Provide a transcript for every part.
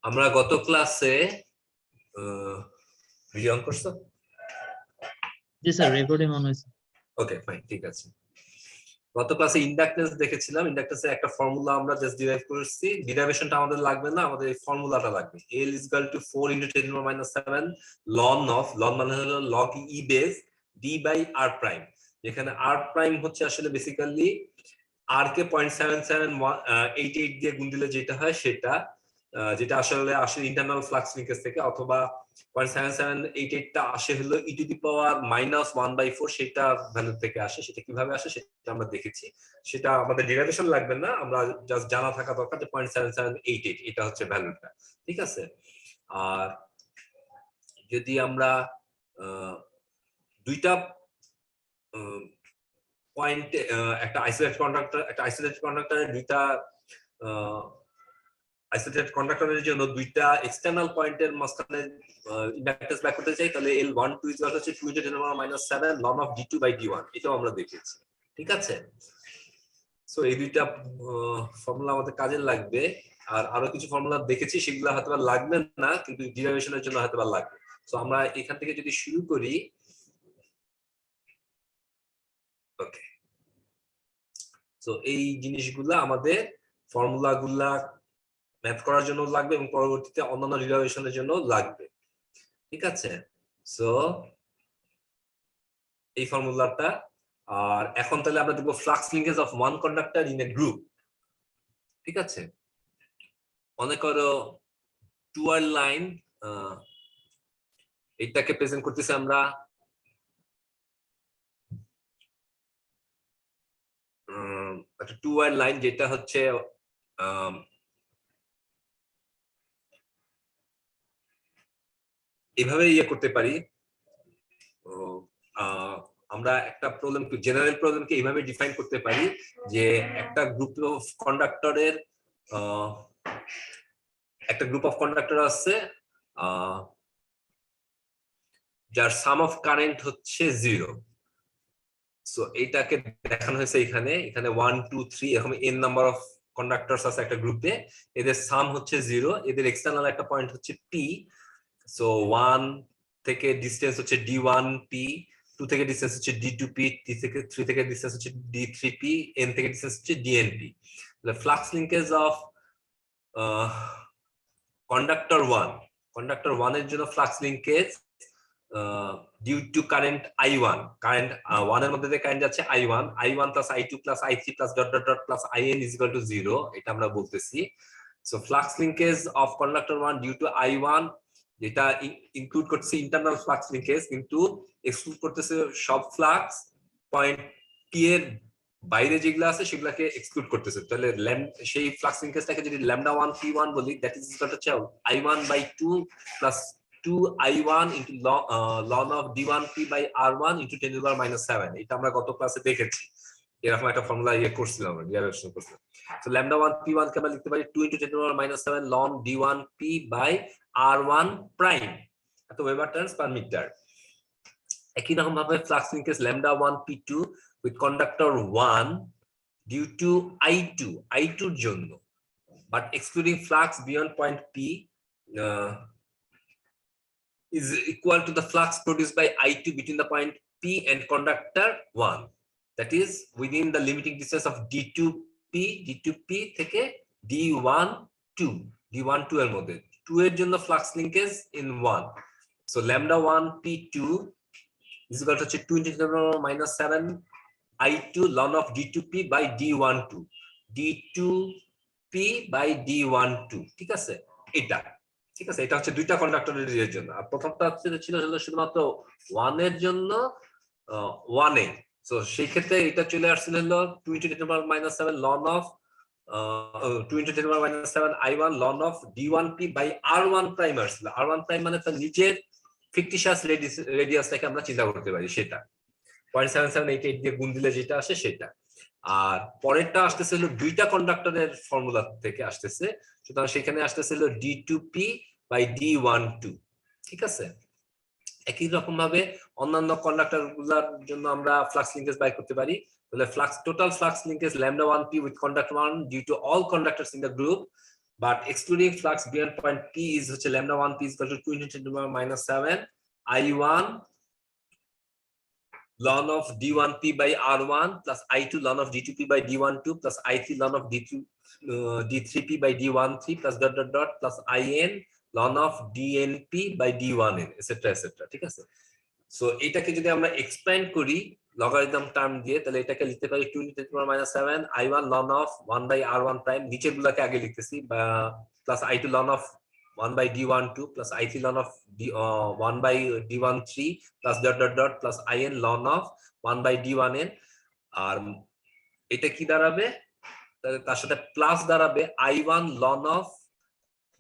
আমরা গত ক্লাসে ভিডিও অন করছো? জি স্যার, রেকর্ডিং অন হয়েছে। ওকে ফাইন, ঠিক আছে। গত ক্লাসে ইন্ডাকটেন্স দেখেছিলাম। ইন্ডাকটেন্সের একটা ফর্মুলা আমরা জাস্ট ডিরাইভ করেছি। ডিরাইভেশনটা আমাদের লাগবে না, আমাদের এই ফর্মুলাটা লাগবে। L = 4 × 10⁻⁷ ln মানে হলো log e base d by r prime, যেখানে r প্রাইম হচ্ছে আসলে বেসিক্যালি r কে 0.7788 দিয়ে গুণ দিলে যেটা হয় সেটা, যেটা আসলে ইন্টারনাল ফ্লাক্স লিংকেজ থেকে, অথবা 0.7788 টা আসে হলো e⁻⁻1/4 সেটা ভ্যালু থেকে আসে। সেটা কিভাবে আসে সেটা আমরা দেখেছি, সেটা আমাদের ডেরিভেশন লাগবে না, আমরা জাস্ট জানা থাকা দরকার যে 0.7788 এটা হচ্ছে ভ্যালুটা, ঠিক আছে। আর যদি আমরা দুইটা পয়েন্টে একটা আইসোলেটেড কন্ডাক্টরের দুইটা আইসোলেটেড কন্ডাক্টরের জন্য দুইটা এক্সটার্নাল পয়েন্টের মাঝখানে ইন্ডাকটেন্স বের করতে চাই, তাহলে L12 হচ্ছে 2 × 10⁻⁷ ln of d2/d1, এটাও আমরা দেখেছি, ঠিক আছে। সো এই দুইটা ফর্মুলা আমাদের কাজে লাগবে। আর আরো কিছু ফর্মুলা দেখেছি, সেগুলো হয়তো লাগবে না, কিন্তু ডেরিভেশনের জন্য হয়তো লাগবে। সো আমরা এখান থেকে যদি শুরু করি, ওকে। সো এই জিনিসগুলা আমাদের ফর্মুলাগুলা ম্যাথ করার জন্য লাগবে এবং পরবর্তীতে অন্যান্য ডেরিভেশনের জন্য লাগবে, ঠিক আছে। সো এই ফর্মুলাটা। আর এখন তাহলে আমরা দেখব flux linkage of one conductor in a group, ঠিক আছে। মনে করো টুয়ার লাইন, এইটাকে প্রেজেন্ট করতেছি আমরা একটা টুয়ার লাইন, যেটা হচ্ছে এভাবে করতে পারি। আমরা একটা প্রবলেম, জেনারেল প্রবলেমকে এইভাবে ডিফাইন করতে পারি যে একটা গ্রুপ অফ কন্ডাক্টর আছে যার সাম অফ কারেন্ট হচ্ছে 0। সো এইটাকে দেখানো হয়েছে এখানে 1 2 3 এরকম n নাম্বার অফ কন্ডাক্টরস আছে একটা গ্রুপে, এদের সাম হচ্ছে 0, এদের এক্সটার্নাল একটা পয়েন্ট হচ্ছে p। সো 1 থেকে ডিসটেন্স হচ্ছে d1p, 2 থেকে ডিসটেন্স হচ্ছে d2p, 3 থেকে ডিসটেন্স হচ্ছে d3p, n থেকে ডিসটেন্স হচ্ছে dnp। তাহলে ফ্লাক্স লিংকেজ অফ কন্ডাক্টর 1 এর জন্য flux linkage due to current I1, current 1 এর মধ্যে যে কারেন্ট যাচ্ছে I1 plus I2 plus I3 plus dot dot dot plus IN = 0, এটা আমরা বলতেছি। So flux linkage of conductor 1 due to I1, যেটা ইনক্লুড করতেছে ইন্টারনাল ফ্লাক্স লিংকেজ, কিন্তু এক্সক্লুড করতেছে সব ফ্লাক্স পয়েন্ট P এর বাইরে যেগুলো আছে সেগুলোকে এক্সক্লুড করতেছে। তাহলে সেই ফ্লাক্স লিংকেজটাকে যদি λ1 P1 বলি, that is equal two I1/2 plus 2I1 into ln of d1p by r1 into 10⁻⁷। এটা আমরা গত ক্লাসে দেখেছি, এরকম একটা ফর্মুলা করছিলাম, ডেরিভেশন করছিলাম। সো λ1 p1 কে আমরা লিখতে পারি 2 into 10⁻⁷ ln d1p by r1 prime, এত ওয়েবার টার্নস পার মিটার। একই রকম ভাবে flux linkage λ1 p2 with conductor 1 due to I2 এর জন্য, but excluding flux beyond point p is equal to the flux produced by I2 between the point P and conductor 1, that is within the limiting distance of d2p থেকে d12 এর মধ্যে। 2 এর জন্য flux linkage in 1, so λ1 p2 is equal to 2 × 10⁻⁷ I2 ln of d2p by d12 by d12, ঠিক আছে। এটা ঠিক আছে, এটা হচ্ছে দুইটা কন্ডাক্টরের জন্য। আর প্রথমটা ছিল শুধুমাত্র 1 এর জন্য 1 এ। সো সেই ক্ষেত্রে এটা চলে আসছিল হলো 2 × 10⁻⁷ ln of 2 × 10⁻⁷ I1 ln of d1p by r1 prime আসছিল। r1 প্রাইম মানে তার নিচের ফিকটিশিয়াস রেডিয়াসটাকে আমরা চিন্তা করতে পারি, সেটা 0.7788 দিয়ে গুণ দিলে যেটা আসে সেটা। আর পরেরটা আসতেছে হলো দুইটা কন্ডাক্টরের ফর্মুলা থেকে আসতেছে, সুতরাং সেখানে আসতেছে হলো d2p by d12, ঠিক আছে। একই রকম ভাবে অন্যান্য কন্ডাক্টর গুলোর জন্য আমরা ফ্লাক্স লিংকেজ বাই করতে পারি। তাহলে total flux linkage λ1p with conductor 1 due to all conductors in the group but excluding flux beyond point P is হচ্ছে lambda 1 P is equal to 2 into 10 to the power minus 7 I1 ln of d1p by r1 plus I2 ln of d2p by d12 plus I3 ln of d3p by d13 plus dot dot dot plus in ln of dnp by d1n etc etc ঠিক আছে। So এটাকে যদি আমরা expand করি logarithm term দিয়ে, তাহলে এটাকে লিখতে পারি 2 into 10 to the power minus 7 I1 ln of 1 by r1 prime, নিচের গুলাকে আগে লিখতেছি, বা plus I2 ln of 1 by d12 plus I3 ln of 1 by d13 plus dot dot dot plus in ln of 1 by d1n, আর এটা কি দাঁড়াবে, তার সাথে প্লাস দাঁড়াবে I1 ln of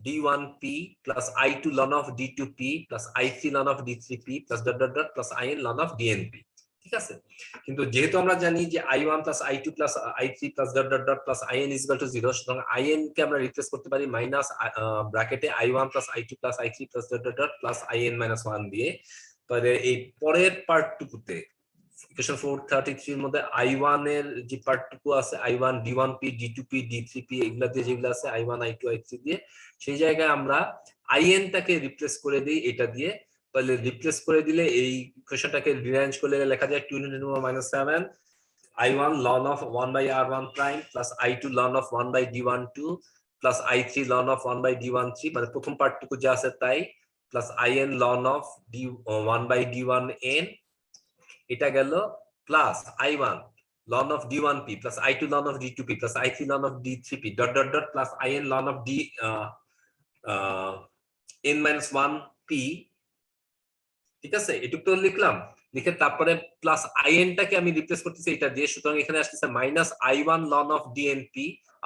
d1p plus I2 ln of d2p plus I3 ln of d3p plus dot dot dot plus in ln of dnp, ঠিক আছে। কিন্তু যেহেতু আমরা জানি যে I1 plus I2 plus I3 plus dot dot dot plus in is equal to 0, সুতরাং in কে আমরা replace করতে পারি মাইনাস ব্র্যাকেটে I1 plus I2 plus I3 plus dot dot dot plus in minus 1 দিয়ে। তাহলে এই পরের পার্টটুকুতে ইকুয়েশন 433 এর মধ্যে I1 এর যে পার্টটুকু আছে I1 d1p d2p d3p এগুলা দিয়ে যেগুলো আছে I1 I2 I3 দিয়ে, সেই জায়গায় আমরা in টাকে রিপ্লেস করে দিই এটা দিয়ে। তাহলে রিপ্লেস করে দিলে এই ইকুয়েশনটাকে রিঅ্যারেঞ্জ করলে লেখা যায় 2 into 10 minus 7 I1 ln of 1 by r1 prime plus I2 ln of 1 by d12 plus I3 ln of 1 by d13, মানে প্রথম পার্টটুকু যা আছে তাই, plus in ln of d1 by d1n, এটা গেল plus I1 ln of d1p plus I2 ln of d2p plus I3 ln of d3p dot dot dot plus in ln of d n minus 1p, ঠিক আছে। এটুকু তো লিখলাম, লিখে তারপরে plus in টাকে আমি রিপ্লেস করতেছি এটা দিয়ে, সুতরাং এখানে আসতেছে minus I1 ln of dnp,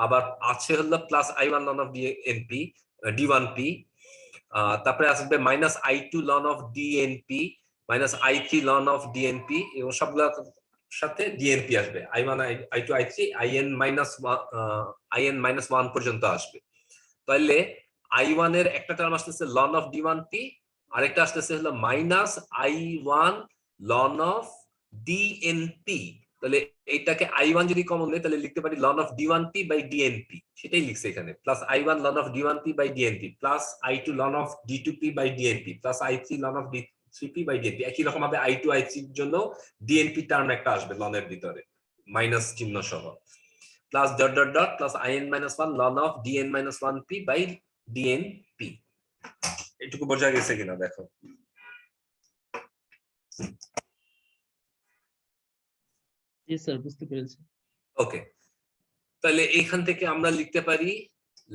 আবার আছে হলো plus I1 ln of dnp d1p, তারপরে আসবে minus I2 ln of dnp minus I3 ln of dnp, এবং সবগুলোর সাথে dnp আসবে, I1 I2 I3 in minus 1 পর্যন্ত আসবে। তাহলে I1 এর একটা টার্ম আসতেছে ln of d1p, আরেকটা আসতেছে হলো minus I1 ln of dnp। তাহলে এইটাকে I1 যদি কমন নেই তাহলে লিখতে পারি ln of d1p by dnp, সেটাই লিখছে এখানে, plus I1 ln of d1p by dnp plus I2 ln of d2p by dnp plus I3 ln of d3p by dnp। একই রকম ভাবে I2 I3 এর জন্য dnp টার্ম একটা আসবে ln এর ভিতরে মাইনাস চিহ্ন সহ, plus dot dot dot plus in minus 1 ln of dn minus 1p by dnp। এটুকু বোঝা গেছে কিনা দেখো। জি স্যার, বুঝতে পেরেছি। ওকে, তাহলে এখান থেকে আমরা লিখতে পারি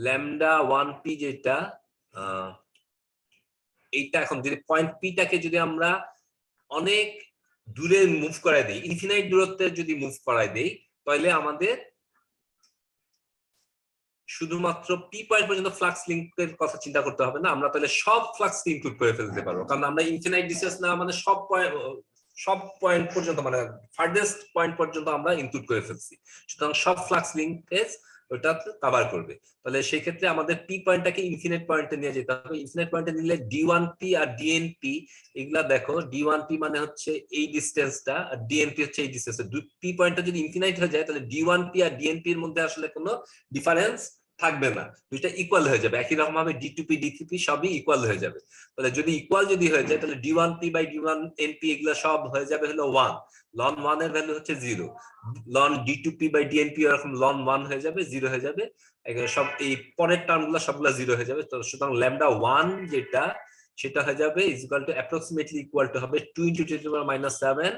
ল্যামডা 1p যেটা, এইটা এখন যদি পয়েন্ট পি টাকে যদি আমরা অনেক দূরে মুভ করাই দেই, ইনফিনাইট দূরত্বে যদি মুভ করাই দেই, তাহলে আমাদের শুধুমাত্র পি পয়েন্ট পর্যন্ত ফ্লাক্স লিংকের কথা চিন্তা করতে হবে না, আমরা তাহলে সব ফ্লাক্স ইনক্লুড করে ফেলতে পারবো, কারণ আমরা ইনফিনাইট ডিসটেন্স না মানে সব পয়েন্ট পর্যন্ত, মানে ফার্দেস্ট পয়েন্ট পর্যন্ত আমরা ইনক্লুড করে ফেলছি, সুতরাং সব ফ্লাক্স লিংকেজ ওটা কভার করবে। তাহলে সেই ক্ষেত্রে আমাদের পি পয়েন্টটাকে ইনফিনিট পয়েন্টে নিয়ে যেতে হবে। ইনফিনিট পয়েন্টে নিলে d1p আর dnp, এগুলা দেখো d1p মানে হচ্ছে এই ডিসটেন্সটা আর dnp হচ্ছে এই ডিসটেন্সটা, দুই পি পয়েন্টটা যদি ইনফিনিট হয়ে যায় তাহলে d1p আর dnp এর মধ্যে আসলে কোনো ডিফারেন্স থাকবে না, দুইটা ইকুয়াল হয়ে যাবে, একই রকম ভাবে d2p d3p সবই ইকুয়াল হয়ে যাবে। তাহলে যদি ইকুয়াল যদি হয়ে যায় তাহলে d1p by d1np এগুলা সব হয়ে যাবে হলো 1, ln 1 এর ভ্যালু হচ্ছে 0, ln d2p by dnp এরকম ln 1 হয়ে যাবে, 0 হয়ে যাবে, এখানে সব এই পরের টার্মগুলো সবগুলা 0 হয়ে যাবে। তো সুতরাং ল্যামডা 1 যেটা সেটা হয়ে যাবে is equal two approximately equal to হবে 2 × 10⁻⁷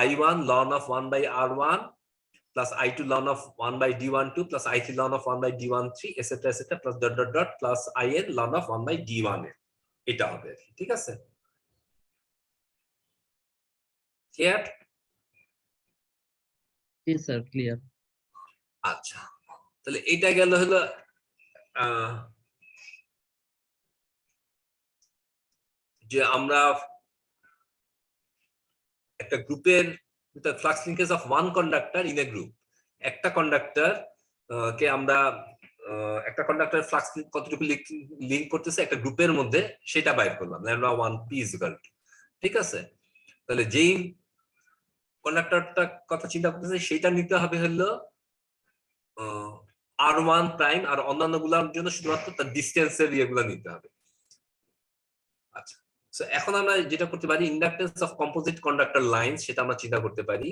I1 ln of 1 by r1 plus I2 ln of 1 by d12 plus I3 ln of 1 by d13 etc etc plus dot dot dot plus in ln of 1 by d1, এটা হবে, ঠিক আছে। Clear? জি sir, clear. আচ্ছা, তাহলে এটা গেল হলো যে আমরা একটা গ্রুপের flux linkage of one conductor in a group, একটা কন্ডাক্টর কে আমরা একটা কন্ডাক্টর ফ্লাক্স কতটুকু লিংক করতেছে একটা গ্রুপের মধ্যে সেটা বাইর করলাম, lambda 1p is equal two, ঠিক আছে। তাহলে যেই কন্ডাক্টরটা কথা চিন্তা করতেছে সেটা নিতে হবে হলো R1 প্রাইম আর অন্যান্য গুলার জন্য শুধুমাত্র তার ডিসটেন্সের ইয়েগুলো নিতে হবে। আচ্ছা, সো এখন আমরা যেটা করতে পারি inductance of composite conductor line সেটা আমরা চিন্তা করতে পারি।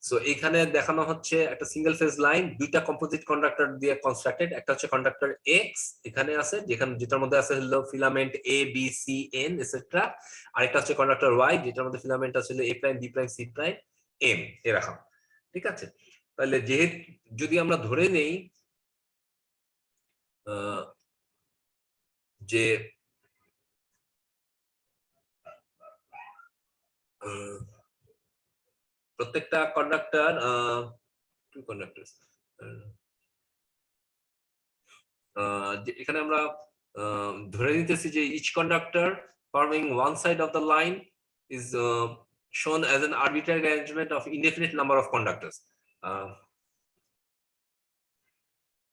সো এখানে দেখানো হচ্ছে একটা সিঙ্গেল ফেজ লাইন দুইটা কম্পোজিট কন্ডাক্টর দিয়ে কনস্ট্রাক্টেড। একটা হচ্ছে কন্ডাক্টর এক্স এখানে আছে যেটার মধ্যে আছে হলো filament A B C N etcetera. আরেকটা হচ্ছে কন্ডাক্টর ওয়াই যেটার মধ্যে ফিলামেন্ট আছে A prime B prime C prime M এরকম। ঠিক আছে, তাহলে যেহেতু যদি আমরা ধরে নেই যে প্রত্যেকটা কন্ডাক্টর এখানে আমরা ধরে নিতেছি যে each conductor forming one side of the line is shown as an arbitrary arrangement of indefinite number of conductors.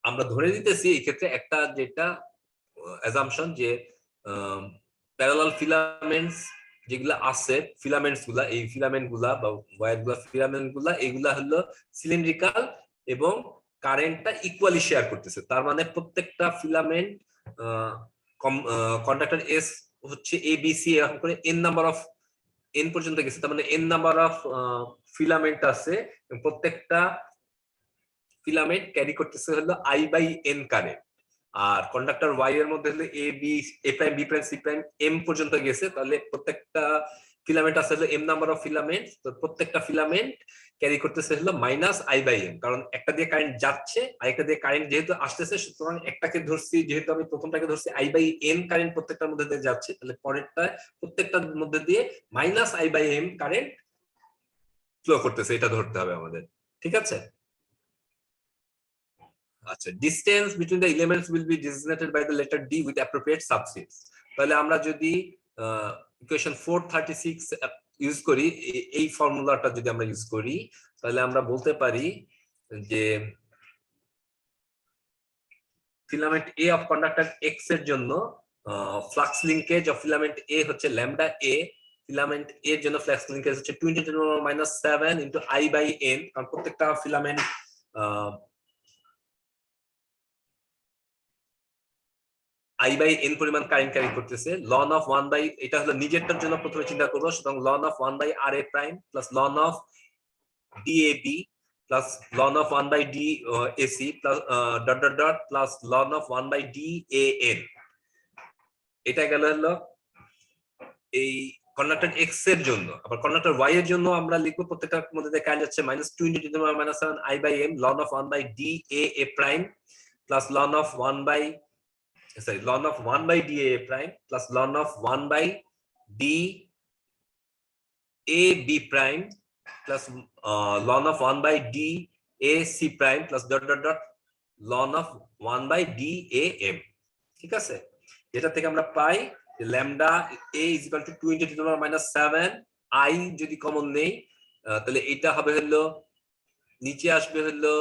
আমরা ধরে নিতেছি এই ক্ষেত্রে একটা যেটা অ্যাজাম্পশন যে প্যারালাল ফিলামেন্টস যেগুলা আছে ফিলামেন্টস গুলা এই ফিলামেন্ট গুলা বা ওয়্যার গুলা ফিলামেন্ট গুলা এগুলা হলো সিলিন্ড্রিক্যাল এবং কারেন্টটা ইকুয়ালি শেয়ার করতেছে। তার মানে প্রত্যেকটা ফিলামেন্ট কন্ডাক্টর এস হচ্ছে এ বি সি এরকম করে এন নাম্বার অফ এন পর্যন্ত গেছে। তার মানে এন নাম্বার অফ ফিলামেন্ট আছে, প্রত্যেকটা ফিলামেন্ট ক্যারি করতেছে হলো আই বাই এন কারেন্ট। আর কন্ডাক্টর ওয়াই এর মধ্যে হলো A B A prime B prime C prime M পর্যন্ত গেছে। তাহলে প্রত্যেকটা ফিলামেন্ট আছে হলো এম নাম্বার অফ ফিলামেন্ট। তো প্রত্যেকটা ফিলামেন্ট ক্যারি করতেছে হলো মাইনাস আই বাই এম, কারণ একটা দিয়ে কারেন্ট যাচ্ছে আরেকটা দিয়ে কারেন্ট যেহেতু আসতেছে সুতরাং একটাকে ধরছি যেহেতু আমি প্রথমটাকে ধরছি আই বাই এন কারেন্ট প্রত্যেকটার মধ্যে দিয়ে যাচ্ছে, তাহলে পরেরটা প্রত্যেকটার মধ্যে দিয়ে minus I by M current flow করতেছে, এটা ধরতে হবে আমাদের। ঠিক আছে, আচ্ছা, distance between the elements will be designated by the letter D with appropriate subsets. তাহলে আমরা যদি ইকুয়েশন 436 ইউজ করি এই ফর্মুলাটা যদি আমরা ইউজ করি তাহলে আমরা বলতে পারি যে filament A of conductor X এর জন্য ফ্লাক্স লিংকেজ অফ ফিলামেন্ট এ হচ্ছে ল্যামডা এ। ফিলামেন্ট এর জন্য ফ্লাক্স লিংকেজ হচ্ছে 10⁻⁻7 ইনটু আই বাই এন, কারণ প্রত্যেকটা ফিলামেন্ট আই বাই এন পরিমাণ কারেন্ট ক্যারি করতেছে। লন অফ 1 বাই, এটা হলো নিজেরটার জন্য প্রথমে চিন্তা করবো, সুতরাং ln of 1 by r A prime plus ln of D A B plus ln of 1 by D AC plus dot dot dot plus ln of 1 by D A N. এটা গেল হলো এই কন্ডাক্টর এক্স এর জন্য। আবার conductor Y এর জন্য আমরা লিখবো প্রত্যেকটার মধ্যে দিয়ে কারেন্ট যাচ্ছে -20⁻⁻7 I by M ln of 1 by D A prime plus ln of 1 বাই ln of 1 by dA prime plus ln of 1 by dAB prime plus ln of 1 by dAC prime plus dot dot dot ln of 1 by dAM। ঠিক আছে, যেটা থেকে আমরা পাই lambda a is equal to 2 × 10⁻⁷ i যদি common নেই তাহলে এটা হবে হলো নিচে আসবে হলো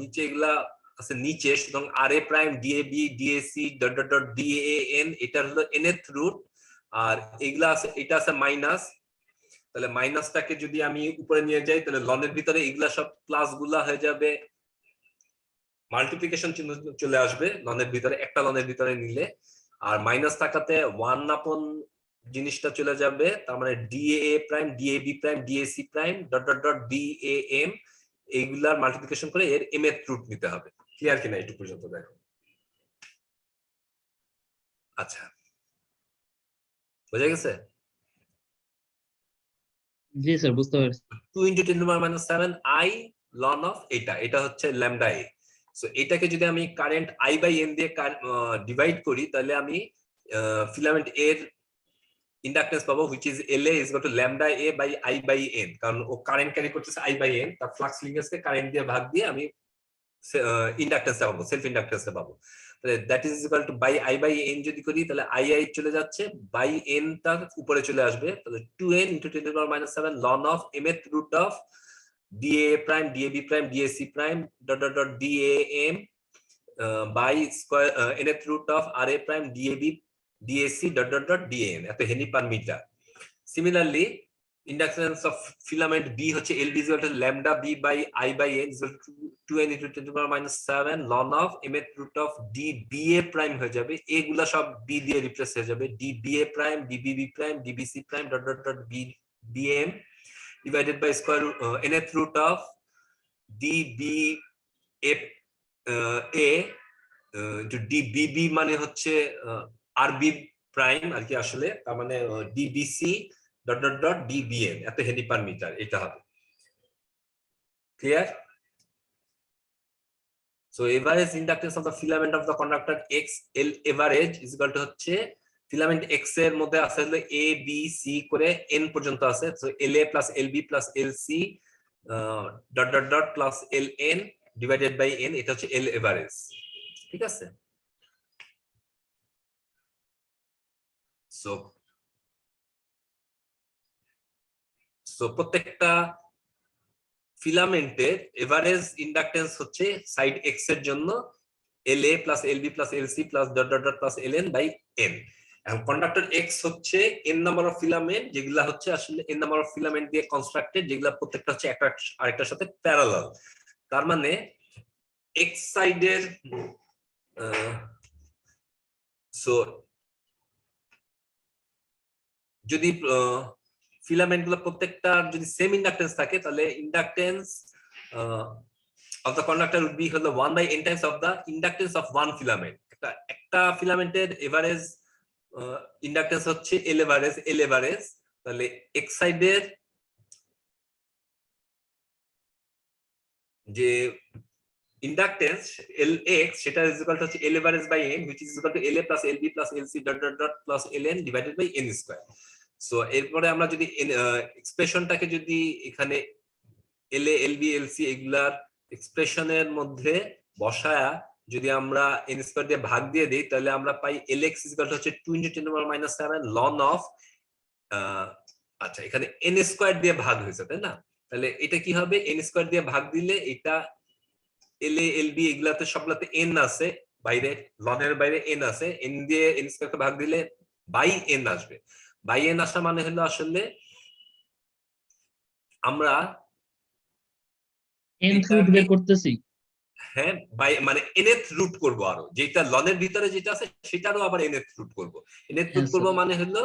নিচে এগুলা আছে নিচে, সুতরাং আর এ prime DAB DAC dot dot dot DAN এটা হলো nth রুট, আর এগুলা আছে এটা আছে মাইনাস। তাহলে মাইনাসটাকে যদি আমি উপরে নিয়ে যাই তাহলে লনের ভিতরে এগুলা সব প্লাস গুলা হয়ে যাবে, মাল্টিপ্লিকেশন চিহ্ন চলে আসবে লনের ভিতরে, একটা লনের ভিতরে নিলে। আর মাইনাস থাকাতে 1 আপন জিনিসটা চলে যাবে, তার মানে DA prime DAB prime DAC prime dot dot dot DAM এইগুলার মাল্টিপ্লিকেশন করে এর mth রুট নিতে হবে। ক্লিয়ার কিনা একটু পর্যন্ত দেখো। আচ্ছা, বোঝা গেছে? জি স্যার, বুঝতে পারছি। 2 × 10⁻⁷ i ln of এটা হচ্ছে ল্যামডা এ। সো এটাকে যদি আমি কারেন্ট আই বাই এন দিয়ে ডিভাইড করি তাহলে আমি ফিলামেন্ট এর ইন্ডাকটেন্স পাবো which is LA is equal to lambda a by I by n, কারণ ও কারেন্ট ক্যারি করতেছে I by n, তার ফ্লাক্স লিংকেজকে কারেন্ট দিয়ে ভাগ দিয়ে আমি ইন্ডাকটেন্সটা পাবো, সেলফ ইন্ডাকটেন্সটা পাবো। তাহলে that is equal to by I by n যদি করি তাহলে I চলে যাচ্ছে, বাই n টা উপরে চলে আসবে, তাহলে 2n × 10⁻⁷ ln of mth root of dA prime dAB prime DAC prime dot dot dot DAM by square nth root of RA prime DAB DAC dot dot dot DAN, এত henry per metre. Similarly Inductance of filament B হচ্ছে LB is equal to lambda B by I by N is equal to 2n into 10 to the power minus 7 ln of mth root of dBA prime হয়ে যাবে, এগুলা সব B দিয়ে replace হয়ে যাবে, dBA prime dBB prime dBC prime dot dot dot BM divided by square root nth root of dBA into dBB মানে হচ্ছে RB prime আর কি, আসলে তার মানে dBC dot dot dot dBm এত হেনরি পার মিটার, এটা হবে clear. So average inductance of the filament of the conductor X L average is equal to হচ্ছে filament X এর মধ্যে আছে হলো A B C করে N পর্যন্ত আছে, so LA plus LB plus LC dot dot dot plus LN divided by N, এটা হচ্ছে L average, ঠিক আছে। So প্রত্যেকটা ফিলামেন্টের এভারেজ ইন্ডাকটেন্স হচ্ছে সাইড এক্স এর জন্য LA plus LB plus LC plus dot dot dot plus LN by N। এখন conductor X হচ্ছে n নাম্বার অফ ফিলামেন্ট, যেগুলা হচ্ছে আসলে n নাম্বার অফ ফিলামেন্ট দিয়ে কনস্ট্রাক্টেড, যেগুলা প্রত্যেকটা হচ্ছে একটা আরেকটার সাথে প্যারালাল। তার মানে X সাইডের সো যদি ফিলামেন্ট গুলো প্রত্যেকটা যদি সেম ইন্ডাকটেন্স থাকে, তাহলে inductance of the conductor would be হলো 1 by n times of the inductance of one filament। একটা ফিলামেন্টের এভারেজ ইন্ডাকটেন্স হচ্ছে L average, তাহলে x সাইডের যে ইন্ডাকটেন্স Lx সেটা ইজ ইকুয়াল টু হচ্ছে L average by n which is equal to LA plus LB plus LC dot dot dot plus LN divided by n square। So এরপরে আমরা যদি এক্সপ্রেশনটাকে যদি এখানে LA LB LC এগুলার এক্সপ্রেশনের মধ্যে বসায়া যদি আমরা n স্কয়ার দিয়ে ভাগ দিয়ে দেই, তাহলে আমরা পাই Lx ইজ ইকুয়াল টু হচ্ছে 2 into 10 to the power minus 7 ln of আচ্ছা এখানে n স্কয়ার দিয়ে ভাগ হয়েছে তাই না, তাহলে এটা কি হবে, n স্কয়ার দিয়ে ভাগ দিলে এটা LA LB এগুলাতে সবগুলাতে n আছে, বাইরে ln এর বাইরে n আছে, n দিয়ে n স্কয়ারকে ভাগ দিলে বাই n আসবে, বাই n আসা মানে হলো আসলে আমরা nth রুট বের করতেছি, হ্যাঁ বাই মানে nth রুট করব, আরো যেটা লনের ভিতরে যেটা আছে সেটারও আবার nth রুট করব। nth রুট করব মানে হলো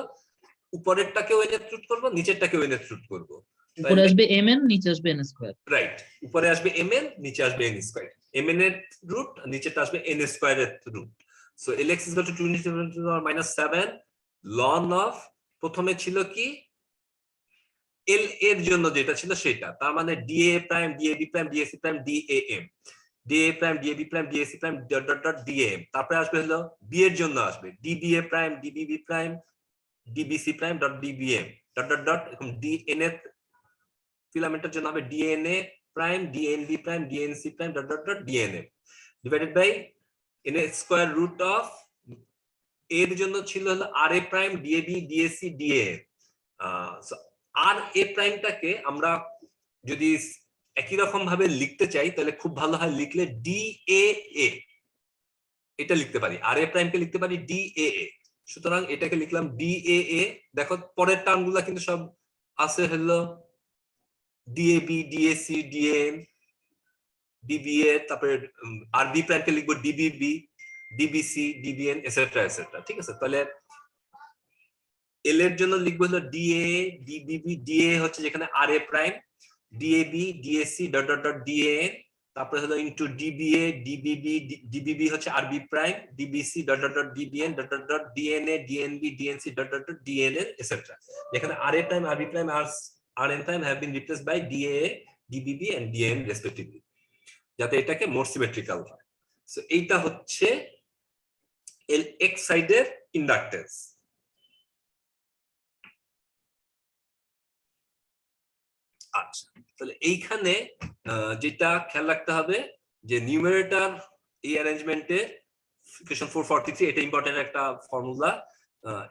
উপরেরটাকেও nth রুট করব, নিচেরটাকেও nth রুট করব। উপরে আসবে mn নিচে আসবে n স্কয়ার, রাইট, উপরে আসবে mn নিচে আসবে n স্কয়ার, mn এর রুট নিচেটা আসবে n স্কয়ার এর root. So Lx is equal to 2 into 10 to the power minus 7 ln of প্রথমে ছিল কি L এর জন্য যেটা ছিল সেটা, তার মানে DA prime DAB prime DAC prime DAM DA prime DAB prime DAC prime dot dot dot DAM, তারপরে আসবে হলো B এর জন্য আসবে DBA prime DBB prime DBC prime dot DBM dot dot dot, এরকম DN এর ফিলামেন্টের জন্য হবে DNA prime DNB prime DNC prime dot dot dot DNM divided by n square root of এর জন্য ছিল হলো RA prime DAB DAC DAM। আর এ প্রাইমটাকে আমরা যদি একই রকম ভাবে লিখতে চাই তাহলে খুব ভালো হয় লিখলে DAA, এটা লিখতে পারি, আর এ প্রাইমকে লিখতে পারি DAA। সুতরাং এটাকে লিখলাম DAA। দেখো পরের টার্মগুলো কিন্তু সব আছে হলো DAB DAC DAM DBA, তারপরে আর বি প্রাইমকে লিখবো DBB DBC DBN etcetera etcetera, ঠিক আছে। তাহলে এল এর জন্য লিখবো হলো DA DBB, DA হচ্ছে যেখানে RA prime, DAB DAC dot dot dot DAN, তারপরে হলো ইনটু DBA DBB DBB হচ্ছে RB prime, DBC dot dot dot DBN dot dot dot DNA DNB DNC ডট ডট ডট DNN এটসেট্রা, যেখানে RA prime RB prime RN prime have been replaced by DAA DBB and DN respectively, যাতে এটাকে মোর symmetrical হয়। So এইটা হচ্ছে LX সাইডের inductance. আচ্ছা, তাহলে এইখানে যেটা খেয়াল রাখতে হবে যে নিউমারেটর এই অ্যারেঞ্জমেন্টে ইকুয়েশন 443, এটা ইম্পর্টেন্ট একটা ফর্মুলা,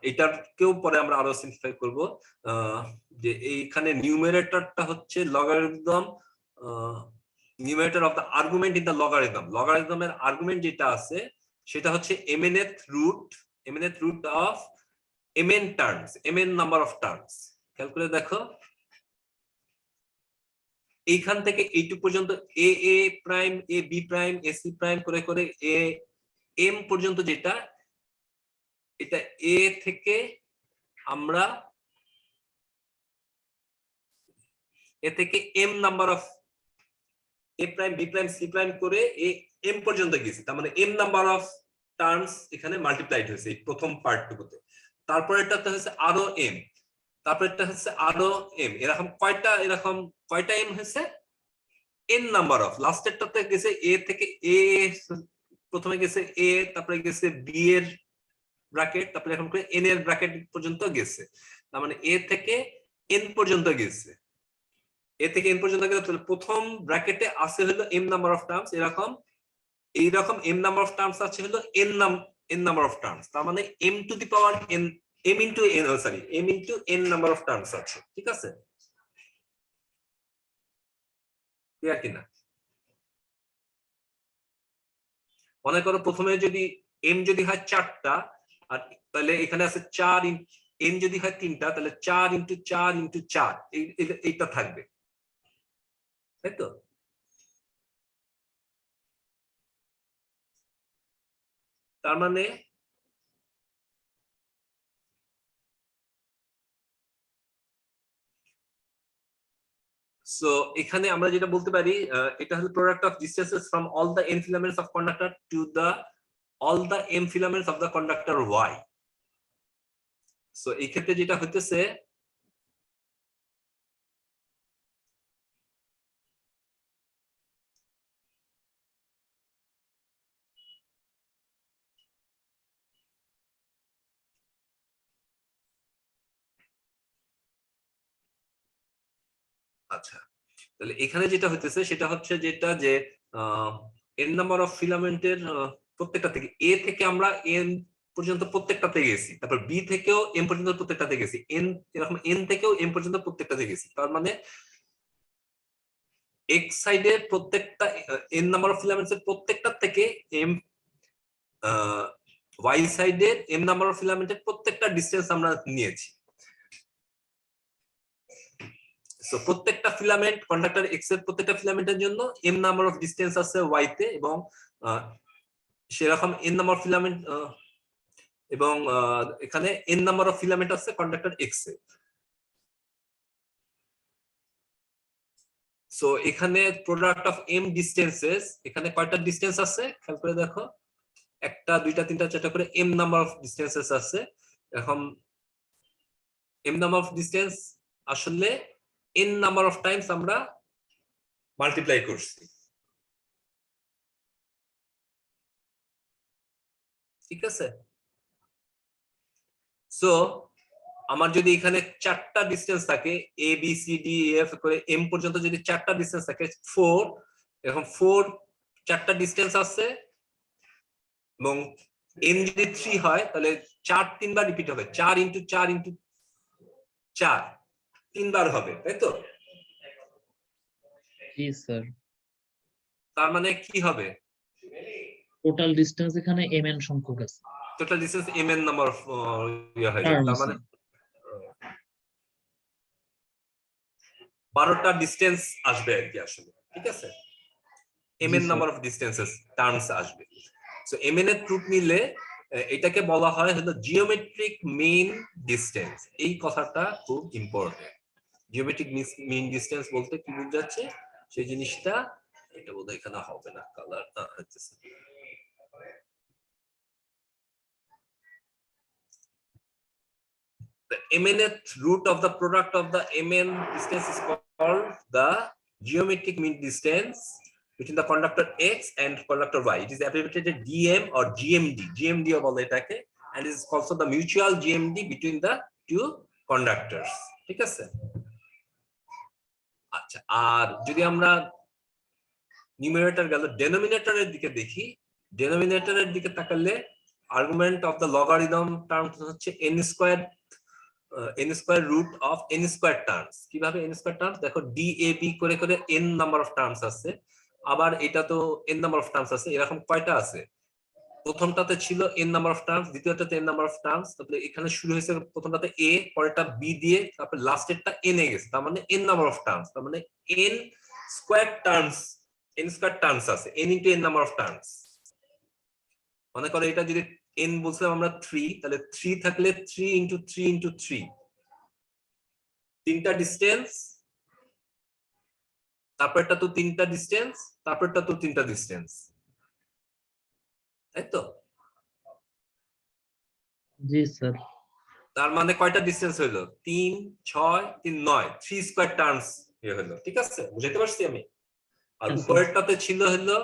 এটাকেও পরে আমরা আরো সিম্পলিফাই করব। যে এইখানে নিউমারেটরটা হচ্ছে logarithm, numerator of the argument in the logarithm, লগারিদমের আর্গুমেন্ট যেটা আছে সেটা হচ্ছে mnth root of mn terms, mn number of terms. খেয়াল করে দেখো এইখান থেকে এইটুকু পর্যন্ত A A prime A B prime A C prime করে করে এ এম পর্যন্ত যেটা, এটা এ থেকে আমরা এ থেকে M number of A prime B prime C prime করে এ এম পর্যন্ত গেছি, তার মানে এম নাম্বার অফ টার্মস এখানে মাল্টিপ্লাইড হয়েছে এই প্রথম পার্টটুকুতে। তারপরে এটা হচ্ছে আরো এম, তারপর এটা হচ্ছে আরো এম, এরকম কয়টা এম হয়েছে, এন নাম্বার অফ, লাস্টেরটাতে গেছে এ থেকে এ, প্রথমে গেছে এ, তারপরে গেছে বি এর ব্র্যাকেট, তারপরে এখন করে এন এর ব্র্যাকেট পর্যন্ত গেছে, তার মানে এ থেকে এন পর্যন্ত গেছে। এ থেকে এন পর্যন্ত গেলে তাহলে প্রথম ব্র্যাকেটে আছে হলো এম নাম্বার অফ টার্মস, এইরকম এম নাম্বার অফ টার্মস আছে হলো এন নাম্বার অফ টার্মস, তার মানে M to the power N, M into N, sorry M into N number of terms আছে, ঠিক আছে? ক্লিয়ার কিনা? মনে করো প্রথমে যদি এম যদি হয় 4টা, আর তাহলে এখানে আছে 4, এন যদি হয় 3টা, তাহলে 4 ইনটু 4 ইনটু 4 এইটা থাকবে, তাই তো? তার মানে সো এখানে আমরা যেটা বলতে পারি, এটা হলো product of distances from all the N filaments of conductor to the all the M filaments of the conductor Y. So এই ক্ষেত্রে যেটা হইতেছে, আচ্ছা তাহলে এখানে যেটা হইতেছে সেটা হচ্ছে যেটা যে এন নাম্বার অফ ফিলামেন্টের প্রত্যেকটা থেকে এ থেকে আমরা এন পর্যন্ত প্রত্যেকটাতে গেছি, তারপর বি থেকেও এম পর্যন্ত প্রত্যেকটাতে গেছি, এন এরকম এন থেকেও এম পর্যন্ত প্রত্যেকটাতে গেছি, তার মানে এক্স সাইডের প্রত্যেকটা এন নাম্বার অফ ফিলামেন্টস এর প্রত্যেকটা থেকে এম, ওয়াই সাইডের এম নাম্বার অফ ফিলামেন্টের প্রত্যেকটা ডিসটেন্স আমরা নিয়েছি। সো প্রত্যেকটা ফিলামেন্ট কন্ডাক্টর এক্স এর প্রত্যেকটা ফিলামেন্টের জন্য এম নাম্বার অফ ডিসটেন্স আছে ওয়াই তে, এবং সেরকম এন নাম্বার অফ ফিলামেন্ট, এবং এখানে এন নাম্বার অফ ফিলামেন্ট আছে কন্ডাক্টর এক্স এ। সো এখানে প্রোডাক্ট অফ এম ডিস্টেন্সেস, এখানে কয়টা ডিসটেন্স আছে খেয়াল করে দেখো, 1টা 2টা 3টা 4টা করে এম নাম্বার অফ ডিস্টেন্সেস আছে। এখন এম নাম্বার অফ ডিসটেন্স আসলে এন নাম্বার অফ টাইমস আমরা মাল্টিপ্লাই করছি, ঠিক আছে? সো আমার যদি এখানে 4টা ডিসটেন্স থাকে, এ বি সি ডি এফ করে এম পর্যন্ত যদি 4টা ডিসটেন্স থাকে, 4, এখন 4টা ডিসটেন্স আছে, এবং এন যদি 3 হয় তাহলে 4 3বার রিপিট হবে, 4 ইনটু 4 ইনটু 4 3বার হবে, তাই তো? জি স্যার। তার মানে কি হবে, টোটাল ডিসটেন্স এখানে mn সংখ্যক আছে। Total distance M N number of হয়ে যাবে, তার মানে 12টা ডিসটেন্স আসবে আর কি আসলে, ঠিক আছে? M N number of distances terms আসবে। সো এম এন এর রুট নিলে এটাকে বলা হয় হলো জিওমেট্রিক মিন ডিসটেন্স। এই কথাটা খুব ইম্পর্টেন্ট। জিওমেট্রিক মিন ডিসটেন্স বলতে কি বোঝাচ্ছে সেই জিনিসটা, এটা বোধহয় এখানে হবে না, কালার হচ্ছে the mnth root of the product of the mn distance is called the geometric mean distance between the conductor x and conductor y. It is abbreviated dm or gmd, gmd বলে এটাকে, and is also the mutual gmd between the two conductors, ঠিক আছে? আচ্ছা, আর যদি আমরা numerator গেল, ডেনোমিনেটরের দিকে দেখি, ডেনোমিনেটরের দিকে তাকালে argument of the logarithm term হচ্ছে n square root of n square terms. কিভাবে n স্কয়ার টার্মস দেখো, dab করে করে n নাম্বার অফ টার্মস আছে, আবার এটা তো n নাম্বার অফ টার্মস আছে, এরকম কয়টা আছে, প্রথমটাতে ছিল n নাম্বার অফ টার্মস, দ্বিতীয়টাতে n নাম্বার অফ টার্মস, তারপরে এখানে শুরু হয়েছে প্রথমটাতে a, পরেরটা b দিয়ে, তারপর লাস্টেরটা n এ গেছে, তার মানে n নাম্বার অফ টার্মস, তার মানে n square terms n square terms আছে n into n number of terms. মনে করো এটা যদি n বলছিলাম আমরা 3, তাহলে 3 থাকলে 3 ইনটু 3 ইনটু 3 তিনটা ডিসটেন্স, তারপরটা তো তিনটা ডিসটেন্স, তারপরটা তো তিনটা ডিসটেন্স, তাই তো? জি স্যার। তার মানে কয়টা ডিসটেন্স হইলো? 3 6 3 9, 3 স্কয়ার টার্মস হলো। ঠিক আছে, বুঝাইতে পারছি আমি? আর Yes, sir. উপরেরটাতে ছিল হলো,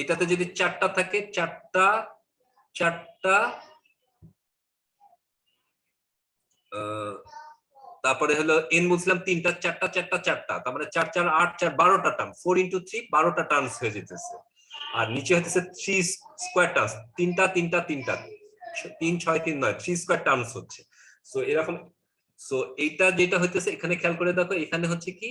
এটাতে যদি 4টা থাকে, 4টা 4টা তারপরে হলো n বলছিলাম 3টা 4টা 4টা 4টা, তার মানে 4 4 8 4 12টা টার্ম, 4 ইনটু 3 12টা টার্মস হয়ে যেতেছে। আর নিচে হইতেছে 3 স্কয়ার টার্মস, 3টা 3টা 3টা 3 6 3 9, 3 স্কয়ার টার্মস হচ্ছে। সো এরকম, সো এইটা যেটা হইতেছে এখানে খেয়াল করে দেখো, এখানে হচ্ছে কি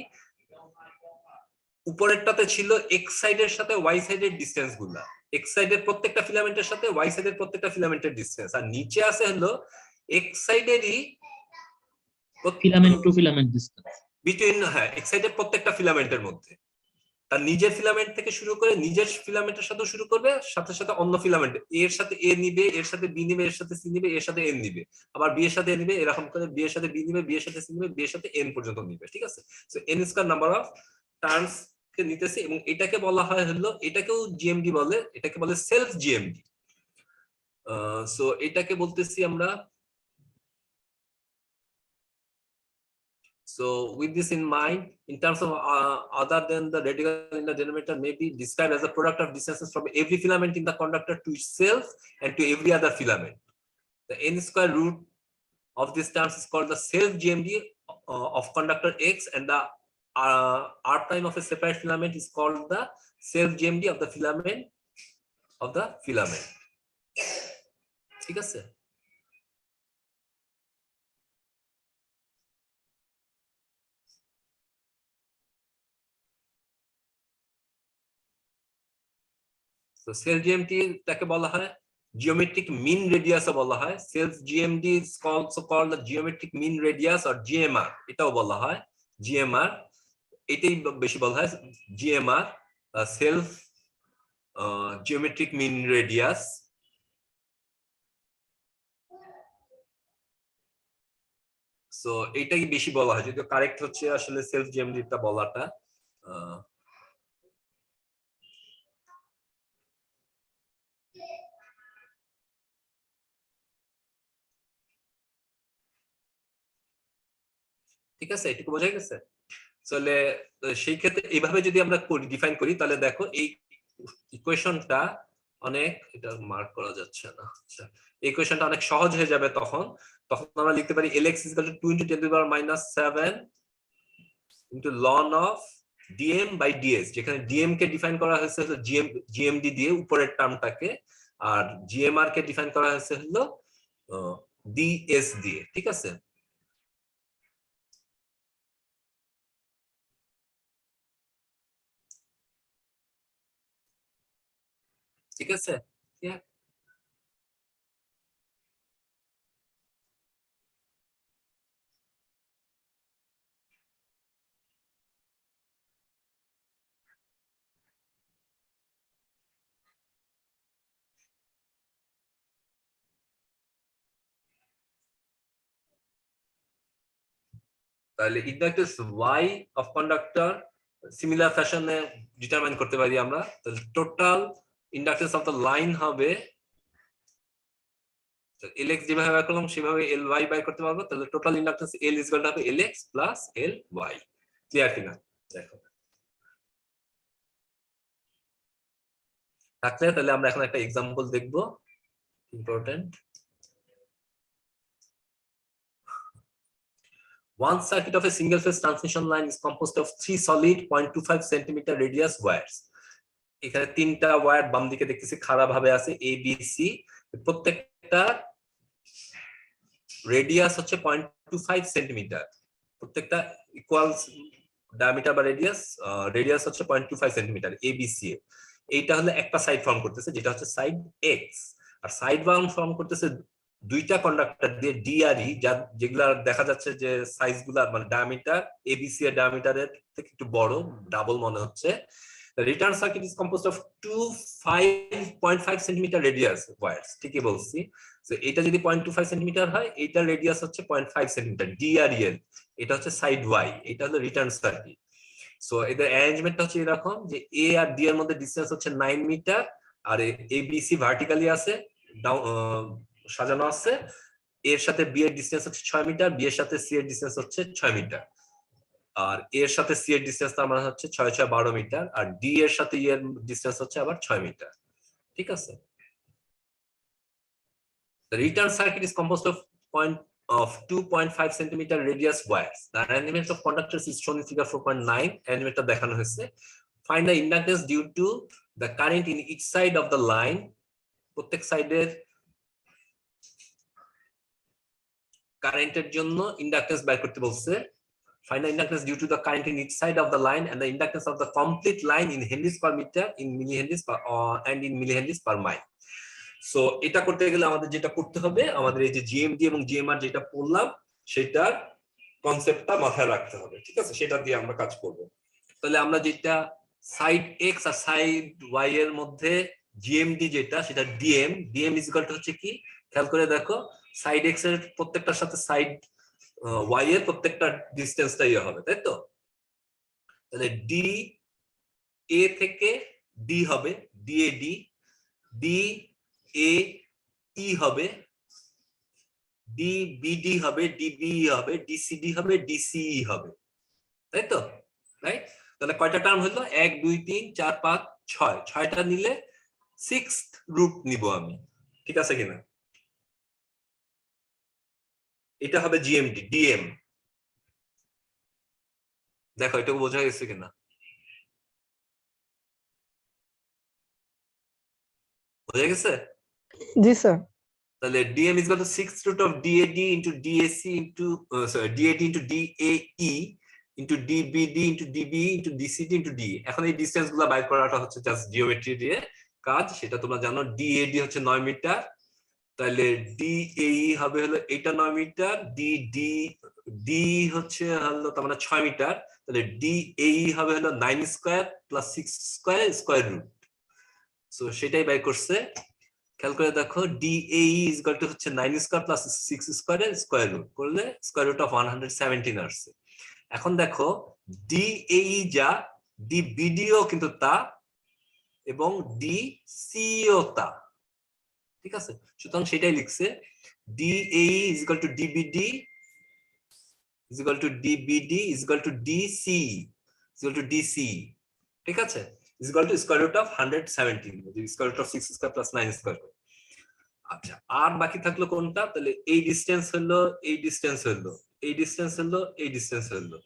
উপরেরটাতে ছিল এক্স সাইডের সাথে ওয়াই সাইডের ডিসটেন্স গুলা, এক্স সাইডের প্রত্যেকটা ফিলামেন্টের সাথে ওয়াই সাইডের প্রত্যেকটা ফিলামেন্টের ডিসটেন্স, আর নিচে আছে হলো এক্স সাইডেরই filament to filament distance between, হ্যাঁ, এক্স সাইডের প্রত্যেকটা ফিলামেন্টের মধ্যে। তার নিজের ফিলামেন্ট থেকে শুরু করে নিজের ফিলামেন্টের সাথে শুরু করবে, সাথে সাথে অন্য ফিলামেন্ট, এর সাথে এ নিবে, এর সাথে বি নিবে, এর সাথে সি নিবে, এর সাথে এন নিবে, আবার বি এর সাথে এ নিবে, এরকম করে বি এর সাথে বি নিবে, বি এর সাথে সি নিবে, বি এর সাথে এন পর্যন্ত নিবে। ঠিক আছে, so N square number of terms কে নিতেছে, এবং এটাকে বলা হয় হলো, এটাকেও জিএমডি বলে, এটাকে বলে সেলফ জিএমডি। সো এটাকে বলতেছি আমরা। So with this in mind, in terms of other than the radical in the denominator may be described as a product of distances from every filament in the conductor to itself and to every other filament. The n square root of these terms is called the self GMD of conductor X, and the R prime of a separate filament is called the self GMD of the filament of the filament. ঠিক আছে? So self GMD তাকে বলা হয় geometric mean radius ও বলা হয়, self GMD is also called the geometric mean radius or GMR, এটাও বলা হয় GMR, এটাই বেশি বলা হয় GMR, self geometric mean radius। So এটাই বেশি বলা হয়, যদিও কারেক্ট হচ্ছে আসলে সেলফ জিএমডি টা বলাটা। ঠিক আছে, এটুকু বোঝা গেছে? তাহলে সেই ক্ষেত্রে এইভাবে যদি আমরা ডিফাইন করি, তাহলে দেখো এই ইকুয়েশনটা অনেক, এটা মার্ক করা যাচ্ছে না, আচ্ছা, এই ইকুয়েশনটা অনেক সহজ হয়ে যাবে তখন। তখন আমরা লিখতে পারি Lx = 2 × 10⁻⁷ into ln of dm by ds, যেখানে dm কে ডিফাইন করা হয়েছে হলো জিএমডি দিয়ে উপরের টার্মটাকে, আর জিএমআর কে ডিফাইন করা হয়েছে হলো ডিএস দিয়ে। ঠিক আছে, ঠিক আছে, তাহলে inductance y of conductor similar ফ্যাশনে ডিটারমাইন করতে পারি আমরা। তাহলে total inductance of the line হবে Lx যেভাবে বের করলাম সেভাবে Ly বাই করতে পারবো। তাহলে টোটাল ইন্ডাকট্যান্স L = হবে Lx প্লাস Ly। ক্লিয়ার কিনা দেখো? থাকলে তাহলে আমরা এখন একটা এক্সাম্পল দেখব, important. One circuit of a single phase transmission line is composed of 3 solid 0.25 cm radius wires. এখানে তিনটা ওয়্যার বাম দিকে দেখতেছি খাড়া ভাবে আছে এ বি সি, প্রত্যেকটা রেডিয়াস হচ্ছে 0.25 সেন্টিমিটার, প্রত্যেকটা ইকুয়াল ডায়ামিটার বা রেডিয়াস হচ্ছে 0.25 সেন্টিমিটার এ বি সি। এইটা হলো একটা সাইড ফর্ম করতেছে যেটা হচ্ছে সাইড এক্স, আর সাইড ওয়ান ফর্ম করতেছে দুইটা কন্ডাক্টর দিয়ে ডিআরই যেগুলা দেখা যাচ্ছে যে সাইজ গুলা মানে ডায়ামিটার এবিসি এর ডায়ামিটারের থেকে একটু বড়, ডাবল মনে হচ্ছে। The return circuit is composed of two 5.5 centimeter radius wires, ঠিকই বলছি। তো এটা যদি 0.25 সেন্টিমিটার হয়, এটার রেডিয়াস হচ্ছে 0.5 সেন্টিমিটার ডিআরএল, এটা হচ্ছে সাইড ওয়াই, এটা হলো রিটার্ন সার্কিট। সো এদের অ্যারেঞ্জমেন্টটা হচ্ছে এরকম যে এ আর ডি এর মধ্যে ডিসটেন্স হচ্ছে 9 মিটার, আর এ বি সি ভার্টিক্যালি আছে, সাজানো আছে। এর সাথে বি এর ডিসটেন্স হচ্ছে 6 মিটার, বি এর সাথে সি এর ডিসটেন্স হচ্ছে 6 মিটার, আর এর সাথে সি এর ডিসটেন্স তার মানে হচ্ছে 6 6 12 মিটার, আর ডি এর সাথে ই এর ডিসটেন্স হচ্ছে আবার 6 মিটার। ঠিক আছে। The return circuit is composed of 2.5 centimeter radius wires. The arrangement of conductors is shown in figure 4.9. Arrangementটা দেখানো হয়েছে। Find the inductance due to the current in each side of the line. প্রত্যেক সাইডের কারেন্টের জন্য inductance বের করতে বলছে। Find the inductance due to the current in each side of the line and the inductance of the complete line in henries per meter, in millihenries per and in millihenries per mile. So এটা করতে গেলে আমাদের যেটা করতে হবে, আমাদের এই যে জিএমডি এবং জিএমআর যেটা পড়লাম সেটার কনসেপ্টটা মাথায় রাখতে হবে। ঠিক আছে, সেটা দিয়ে আমরা কাজ করব। তাহলে আমরা যেটা সাইড এক্স আর সাইড ওয়াই এর মধ্যে জিএমডি যেটা, সেটা DM, DM is equal to হচ্ছে কি, খেয়াল করে দেখো, সাইড এক্স এর প্রত্যেকটার সাথে সাইড ওয়াই এর প্রত্যেকটা ডিসটেন্সটা ইয়ে হবে, তাই তো? তাহলে ডি এ থেকে ডি হবে ডিএডি, ডি এ ই হবে, ডিবিডি হবে, ডিবিই হবে, ডিসিডি হবে, ডিসিই হবে, তাই তো? রাইট? তাহলে কয়টা টার্ম হলো? 1 2 3 4 5 6, 6টা নিলে 6th রুট নিব আমি। ঠিক আছে কিনা? এটা হবে জিএমডি। ডিএম দেখো, এটা বোঝা গেছে কিনা? বোঝা গেছে? জি স্যার। তাহলে DM is equal two 6th root of DAD into DAC into DAD into DAE into DBD into DBE into DCD into DE। এখন এই ডিসটেন্স গুলো বাইর করাটা হচ্ছে জাস্ট জিওমেট্রি দিয়ে কাজ, সেটা তোমরা জানো। DAD হচ্ছে 9 মিটার, তাহলে DAE হবে হলো এটা 9 মিটার, D হচ্ছে হলো তার মানে 6 মিটার, তাহলে DAE হবে হলো 9 square plus 6 square square root. So সেটাই বাই করছে। খেয়াল করে দেখো, DAE ইজ ইকুয়াল টু হচ্ছে 9 স্কয়ার প্লাস 6 স্কয়ারের স্কয়ার রুট করলে স্কয়ার রুট অফ 117 আসছে। এখন দেখো DAE যা, DBD ও কিন্তু তা, এবং DCE ও তা। ঠিক আছে, সুতরাং সেটাই লিখছে, DAE is equal to DBD is equal to DBD is equal to DCE is equal to DCE। ঠিক আছে, is equal to square root of 117, square root of 6 square plus 9 square. আচ্ছা, আর বাকি থাকলো কোনটা? তাহলে এই ডিসটেন্স হলো, এই ডিসটেন্স হলো, এই ডিসটেন্স হলো, এই ডিসটেন্স হলো,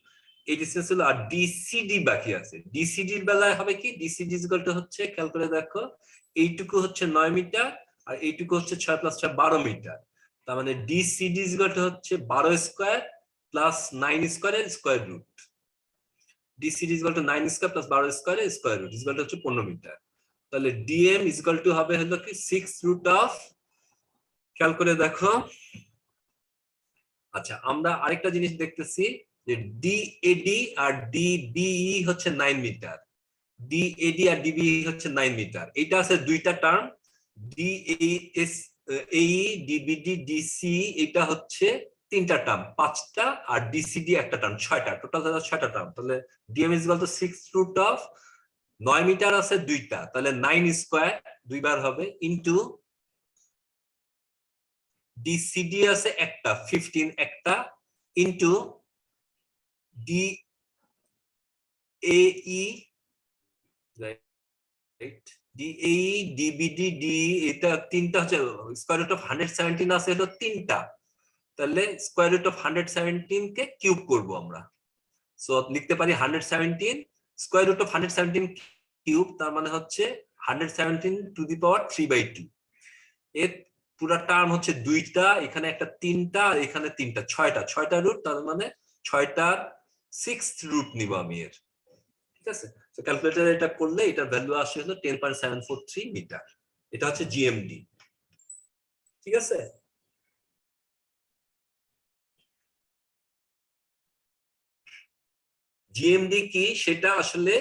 এই ডিসটেন্স হলো, আর ডিসিডি বাকি আছে। ডিসিডি এর বেলায় হবে কি, ডিসিডি ইজ ইকুয়াল টু হচ্ছে, খেয়াল করে দেখো, এইটুকু হচ্ছে 9 মিটার আর এইটুকু হচ্ছে 6 প্লাস 6 12 মিটার। তার মানে ডিসিডি ইজ ইকুয়াল টু হচ্ছে 12 স্কয়ার প্লাস 9 স্কয়ারের square root. DCD is equal to 9 square plus 12 স্কয়ারের square root is equal to হচ্ছে 15 মিটার। তাহলে ডিএম ইজ ইকুয়াল টু হবে হলো কি 6 রুট অফ, খেয়াল করে দেখো। আচ্ছা, আমরা আরেকটা জিনিস দেখতেছি যে ডিএডি আর ডিবিই হচ্ছে 9 মিটার, ডিএডি আর ডিবিই হচ্ছে 9 মিটার। এটা আছে দুইটা টার্ম, ডিএস এই ডিবিডি ডিসি, এটা হচ্ছে তিনটা টার্ম, 5টা, আর ডিসিডি একটা টার্ম, 6টা, টোটাল 6টা টার্ম। তাহলে DM is equal to 6 root of 9 metre আছে দুইটা, তাহলে 9 স্কয়ার দুইবার হবে ইনটু ডিসিডি আছে একটা 15 একটা ইনটু ডিএই, রাইট, ডিএই ডিবিডি ডি, এটা তিনটা হচ্ছে স্কয়ার রুট অফ 117 আছে হলো তিনটা, তাহলে স্কয়ার রুট অফ 117 কে কিউব করব আমরা। সো লিখতে পারি 117 স্কয়ার রুট অফ 117 কিউব, তার মানে হচ্ছে 117 টু দি পাওয়ার 3/2। এর পুরো টার্ম হচ্ছে দুইটা, এখানে একটা তিনটা, আর এখানে তিনটা, 6টা রুট, তার মানে 6টার 6th রুট নিব আমি এর। ঠিক আছে, তো ক্যালকুলেটরে এটা করলে এটার ভ্যালু আসে হলো 10.743 মিটার। এটা হচ্ছে জিএমডি। ঠিক আছে, জিএমডি কি সেটা আসলে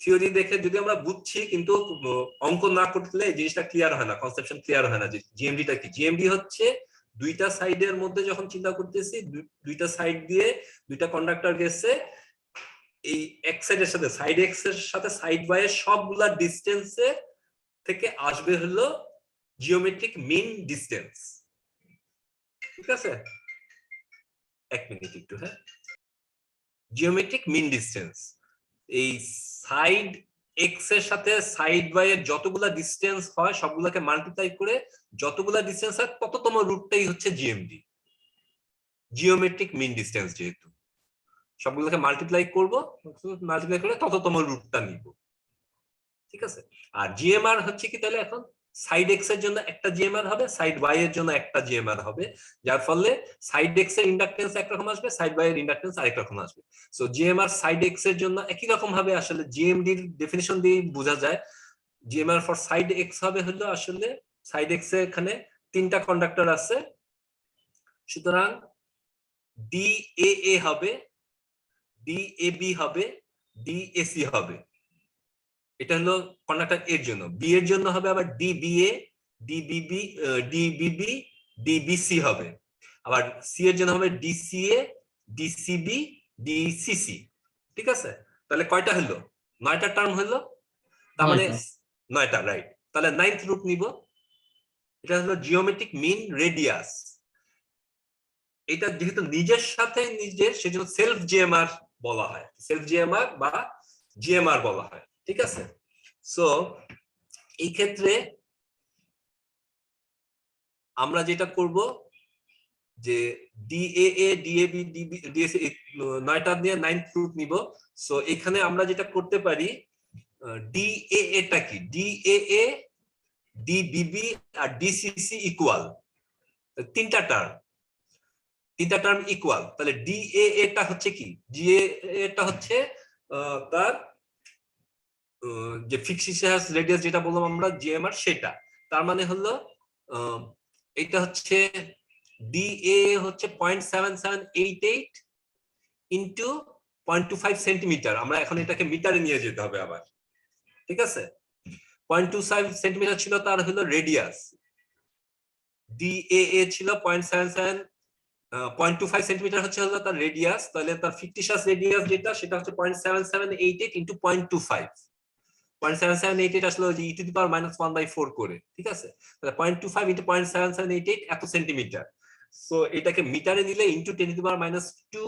থিওরি দেখে যদি আমরা বুঝছি, কিন্তু অঙ্ক না করলে এই জিনিসটা ক্লিয়ার হয় না, কনসেপশন ক্লিয়ার হয় না যে জিএমডিটা কি। জিএমডি হচ্ছে দুইটা সাইডের মধ্যে যখন চিন্তা করতেছি, দুইটা সাইড দিয়ে দুইটা কন্ডাক্টর গেছে, এই এক্স সাইডের সাথে সাইড এক্স এর সাথে সাইড ওয়াই এর সবগুলা ডিস্টেন্সে থেকে আসবে হলো জিওমেট্রিক মিন ডিস্টেন্স। ঠিক আছে, এক মিনিট একটু, হ্যাঁ। জিওমেট্রিক মিন ডিস্টেন্স, এই সাইড এক্স এর সাথে সাইড ওয়াই এর যতগুলা ডিস্টেন্স হয় সবগুলাকে মাল্টিপ্লাই করে যতগুলা ডিস্টেন্স হয় তততম রুটটাই হচ্ছে জিএমডি, জিওমেট্রিক মিন ডিস্টেন্স। যেহেতু সবগুলোকে মাল্টিপ্লাই করব, মাল্টিপ্লাই করে তততম রুটটা নিব। ঠিক আছে, আর জিএমআর হচ্ছে কি তাহলে এখন সাইড এক্স এর জন্য একটা জিএমআর হবে, সাইড ওয়াই এর জন্য একটা জিএমআর হবে, যার ফলে সাইড এক্স এর ইন্ডাকটেন্স একরকম আসবে, সাইড ওয়াই এর ইন্ডাকটেন্স আরেক রকম আসবে। সো জিএমআর সাইড এক্স এর জন্য একই রকম ভাবে আসলে জিএমডি এর ডেফিনিশন দিয়ে বোঝা যায়। জিএমআর ফর সাইড এক্স হবে হলো আসলে সাইড এক্স এর এখানে তিনটা কন্ডাক্টর আছে, সুতরাং ডিএএ হবে, ডিএবি হবে, ডিএসি হবে। এটা হলো কন্ডাক্টর এর জন্য। বি এর জন্য হবে আবার ডিবিএ, ডিবিবি, ডিবিবি, ডিবিসি হবে। আবার সি এর জন্য হবে ডিসিএ, ডিসিবি, ডিসিসি। ঠিক আছে, তাহলে কয়টা হলো? 9টা টার্ম হলো, তার মানে 9টা, রাইট। তাহলে 9th রুট নিব, এটা হলো জিওমেট্রিক মিন রেডিয়াস। এটা যেহেতু নিজের সাথে নিজের, সেজন্য সেলফ জিএমআর বলা হয়, সেলফ জিএমআর বা জিএমআর বলা হয়। ঠিক আছে, সো এই ক্ষেত্রে আমরা যেটা করব যে ডিএএ, ডিএবি, ডিএসি 9টা দিয়ে 9th রুট নিব। সো এখানে আমরা যেটা করতে পারি, ডিএএ টা কি, ডিএএ, ডিবিবি আর ডিসিসি ইকুয়াল, তিনটা টার্ম ইকুয়াল। তাহলে ডিএএ টা হচ্ছে কি, ডিএএ টা হচ্ছে তার যে ফিক্সিশাস রেডিয়াস যেটা বললাম আমরা জিএমআর, সেটা। তার মানে হলো এটা হচ্ছে ডিএ হচ্ছে 0.7788 ইন্টু 0.25 সেন্টিমিটার। আমরা এখন এটাকে মিটারে নিয়ে যেতে হবে আবার। ঠিক আছে, 0.25 সেন্টিমিটার ছিল তার হলো রেডিয়াস, ডিএএ ছিল 0.25 সেন্টিমিটার হচ্ছে হলো তার রেডিয়াস। তাহলে তার ফিক্টিশাস রেডিয়াস যেটা, সেটা হচ্ছে 0.7788 ইন্টু 0.25। 0.7788 আসলে ই টু দি পাওয়ার -1/4 করে। ঠিক আছে, তাহলে 0.25 ইন্টু 0.7788 এত সেন্টিমিটার। সো এটাকে মিটারে নিলে ইন্টু 10 টু দি পাওয়ার -2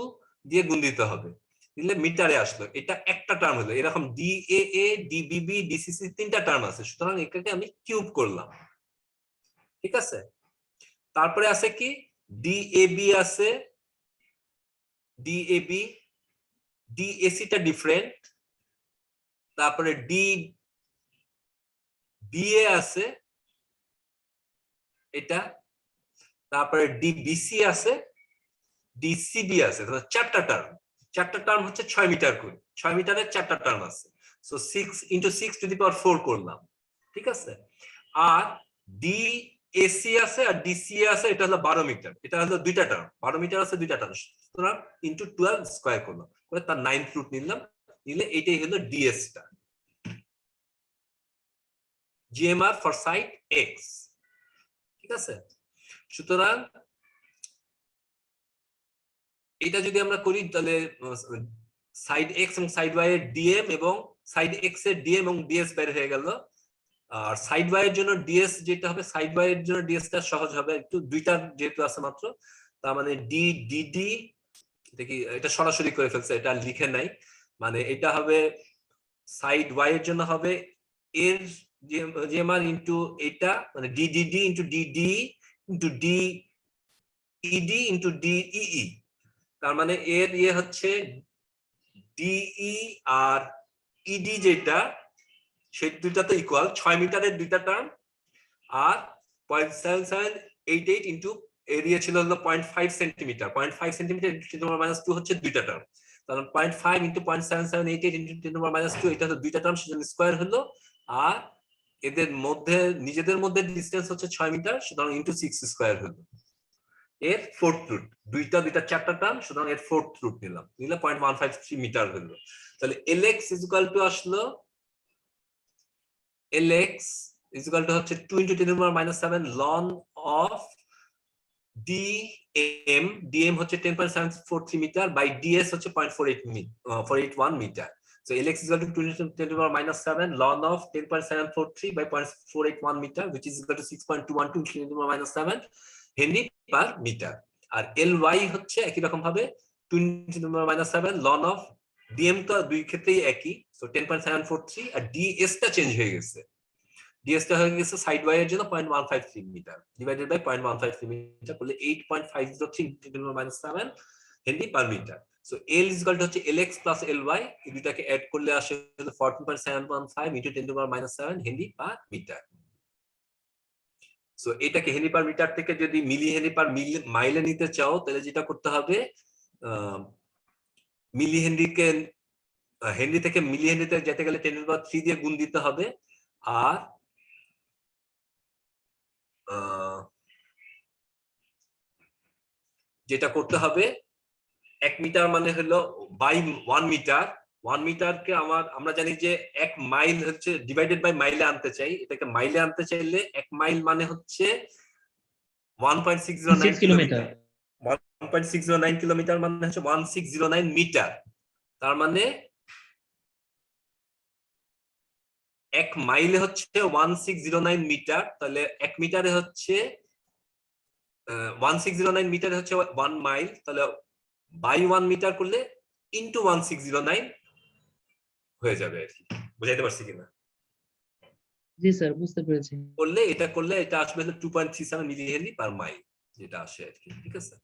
দিয়ে গুণ দিতে হবে, দিলে মিটারে আসলো। এটা একটা টার্ম হলো। এরকম ডিএএ, ডিবিবি, ডিসিসি তিনটা টার্ম আছে, সুতরাং এটাকে আমি কিউব করলাম। ঠিক আছে, তারপরে আছে কি, ডিএবি আছে, ডিএবি, ডিএসি টা ডিফারেন্ট, তারপরে ডিবিএ আছে এটা, তারপরে ডিবিসি আছে, ডিসিবি আছে। চারটা টার্ম হচ্ছে 6 মিটার করে, 6 মিটারের চারটা টার্ম আছে। সো 6 ইন্টু 6 টু দি পাওয়ার 4 করলাম। ঠিক আছে, আর ডিএসি আছে আর ডিসিএ আছে, এটা হলো 12 মিটার, এটা হলো দুইটা টার্ম, 12 মিটার আছে দুইটা টার্ম, সুতরাং ইন্টু 12 স্কয়ার করলাম, করে তার 9th রুট নিলাম, নিলে এটাই হলো ডিএস টা, জিএমআর ফর সাইড এক্স। ঠিক আছে, সুতরাং এটা যদি আমরা করি তাহলে সাইড এক্স এবং সাইড ওয়াই এর ডিএম এবং সাইড এক্স এর ডিএম এবং ডিএস বের হয়ে গেল। আর সাইড ওয়াই এর জন্য ডিএস যেটা হবে, সাইড ওয়াই এর জন্য ডিএস টা সহজ হবে একটু, দুইটা যেহেতু আছে মাত্র, তার মানে ডি ডিডি, দেখি এটা সরাসরি করে ফেলছে, এটা লিখে নাই। মানে এটা হবে সাইড ওয়াই এর জন্য হবে এর জিএমআর ইনটু এটা, মানে DDD into DD into DED into DEE. তার মানে এর ইয়ে হচ্ছে ডিই আর ইডি যেটা, সেই দুইটা তো ইকুয়াল, 6 মিটারের দুইটা টার্ম, আর 0.7788 ইনটু এরিয়া ছিল হলো 0.5 সেন্টিমিটার, 0.5 সেন্টিমিটার ইনটু 10⁻² হচ্ছে দুইটা টার্ম। তাহলে 0.5 ইনটু 0.7788 ইনটু 10⁻², এটা হলো দুইটা টার্ম, সেজন্য স্কয়ার হলো। আর এদের মধ্যে নিজেদের মধ্যে ডিসটেন্স হচ্ছে 6 মিটার, সুতরাং ইনটু 6 স্কয়ার হলো। এর ফোর্থ রুট, দুইটা চ্যাপ্টার টার্ম, সুতরাং এর ফোর্থ রুট নিলাম, নিলে 0.153 মিটার হলো। তাহলে lx ইজ ইকুয়াল টু আসলো, lx ইজ ইকুয়াল টু হচ্ছে 2 × 10⁻⁻7 ln of dm হচ্ছে 10.743 মিটার বাই ds হচ্ছে 0.481 metre. So lx is equal to 2 × 10⁻⁻7 ln of 10.743 by 0.481 meter, which is equal to 6.212 × 10⁻⁷ henry per metre. আর ly হচ্ছে একই রকম ভাবে 2 × 10⁻⁷ ln of dm, তো দুই ক্ষেত্রেই একই, সো 10.743, আর ds টা চেঞ্জ হয়ে গেছে, ds টা হয়ে গেছে সাইড ওয়াই এর জন্য 0.153 মিটার ডিভাইডেড বাই 0.153 মিটার করলে 8.503 × 10⁻⁷ henry per metre. So L is equal to হচ্ছে Lx প্লাস Ly, এই দুটাকে অ্যাড করলে আসে 14.715 × 10⁻⁷ হেনরি পার মিটার। সো এটাকে হেনরি পার মিটার থেকে যদি মিলি হেনরি পার মাইলে নিতে চাও, তাহলে যেটা করতে হবে, মিলি হেনরিকে হেনরি থেকে মিলি হেনরিতে যেতে গেলে 10⁻³ দিয়ে গুণ দিতে হবে, আর যেটা করতে হবে 1 মিটার মানে হলো বাই 1 মিটার, 1 মিটারকে আমরা জানি যে 1 মাইল হচ্ছে ডিভাইডেড বাই মাইলে আনতে চাই, এটাকে মাইলে আনতে চাইলে 1 মাইল মানে হচ্ছে 1.609 কিলোমিটার, 1.609 কিলোমিটার মানে হচ্ছে 1609 মিটার। তার মানে 1 মাইলে হচ্ছে 1609 মিটার, তাহলে 1 মিটারে হচ্ছে 1609 মিটারে হচ্ছে 1 মাইল, তাহলে বাই 1 মিটার করলে ইনটু 1609 হয়ে যাবে আর কি। বুঝাইতে পারছি কিনা? জি স্যার, বুঝতে পেরেছি। করলে এটা আসবে 2.37 মিলি হেনরি পার মাইল, যেটা আসে আর কি। ঠিক আছে,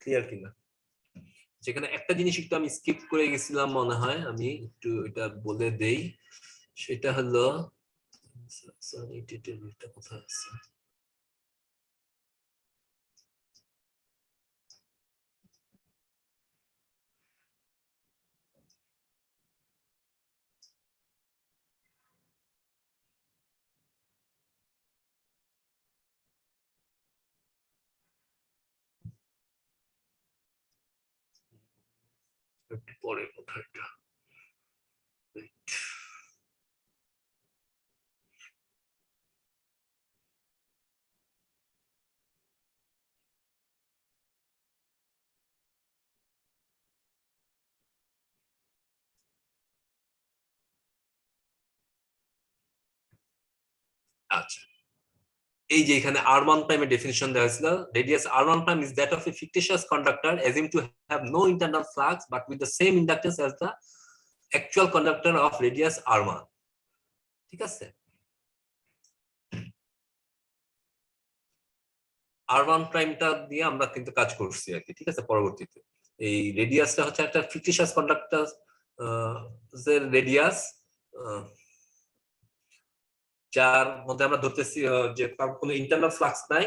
ক্লিয়ার কিনা? যেখানে একটা জিনিস একটু আমি স্কিপ করে গেছিলাম মনে হয়, আমি একটু এটা বলে দেই, সেটা হলো কোথায় আছে, একটু পরে কোথায় এটা। আচ্ছা, এই যে এখানে r1 প্রাইমের ডেফিনিশন দেওয়া হয়েছিল, radius r1 prime is that of A fictitious conductor assumed to have no internal flux but with the same inductance as the actual conductor of radius r1। ঠিক আছে, r1 প্রাইমটা দিয়ে আমরা কিন্তু কাজ করছি আর কি। ঠিক আছে, পরবর্তীতে এই রেডিয়াসটা হচ্ছে একটা ফিকটিশিয়াস কন্ডাক্টর এর রেডিয়াস, যার মধ্যে আমরা ধরতেছি যে তার কোনো ইন্টারনাল ফ্লাক্স নাই,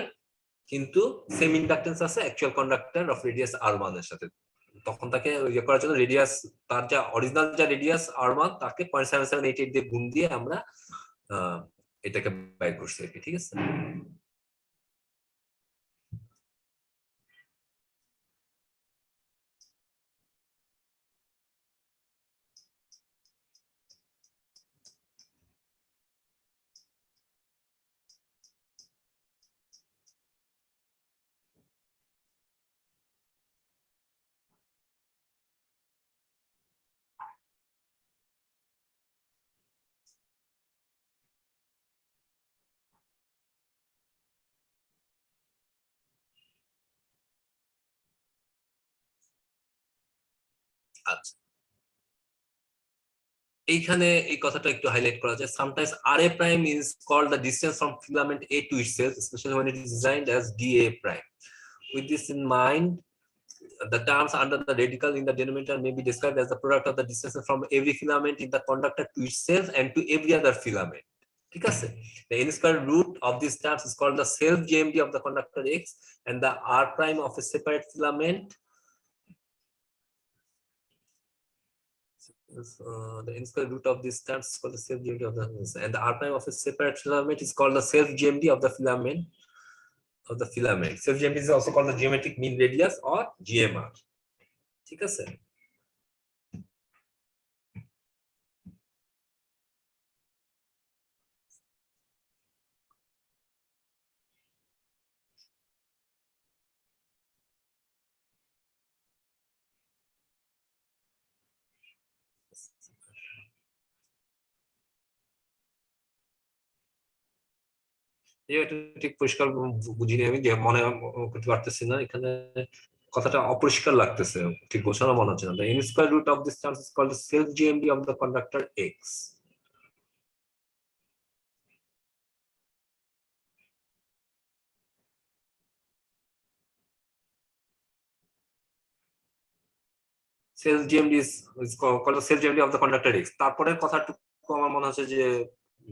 কিন্তু সেম ইন্ডাকটেন্স আছে actual conductor of radius r1 এর সাথে। তখন তাকে ইয়ে করার জন্য রেডিয়াস, তার যা অরিজিনাল যা রেডিয়াস r1 তাকে 0.7788 দিয়ে গুণ দিয়ে আমরা এটাকে বাইর করছি আর কি। ঠিক আছে, আচ্ছা, এইখানে এই কথাটা একটু হাইলাইট করা যায়। Sometimes RA prime is called the distance from filament A to itself, especially when it is designed as DA prime. With this in mind, the terms under the radical in the denominator may be described as the product of the distance from every filament in the conductor to itself and to every other filament. ঠিক আছে, the n square root of these terms is called the self GMD of the conductor X, and the R prime of a separate filament the n square root of these terms is called the self GMD of the, and the R prime of a separate filament is called the self GMD of the filament of the filament. Self GMD is also called the geometric mean radius or GMR. ঠিক আছে? এটা ঠিক পরিষ্কার বুঝিনি আমি, যে মনে করতে পারতেছি না, এখানে কথাটা অপরিষ্কার লাগতেছে, ঠিক বোঝানো মনে হচ্ছে না। The n square root of this term is called the self GMD of the conductor X. Self GMD is called the self GMD of the conductor X. তারপরে কথাটুকু আমার মনে হচ্ছে যে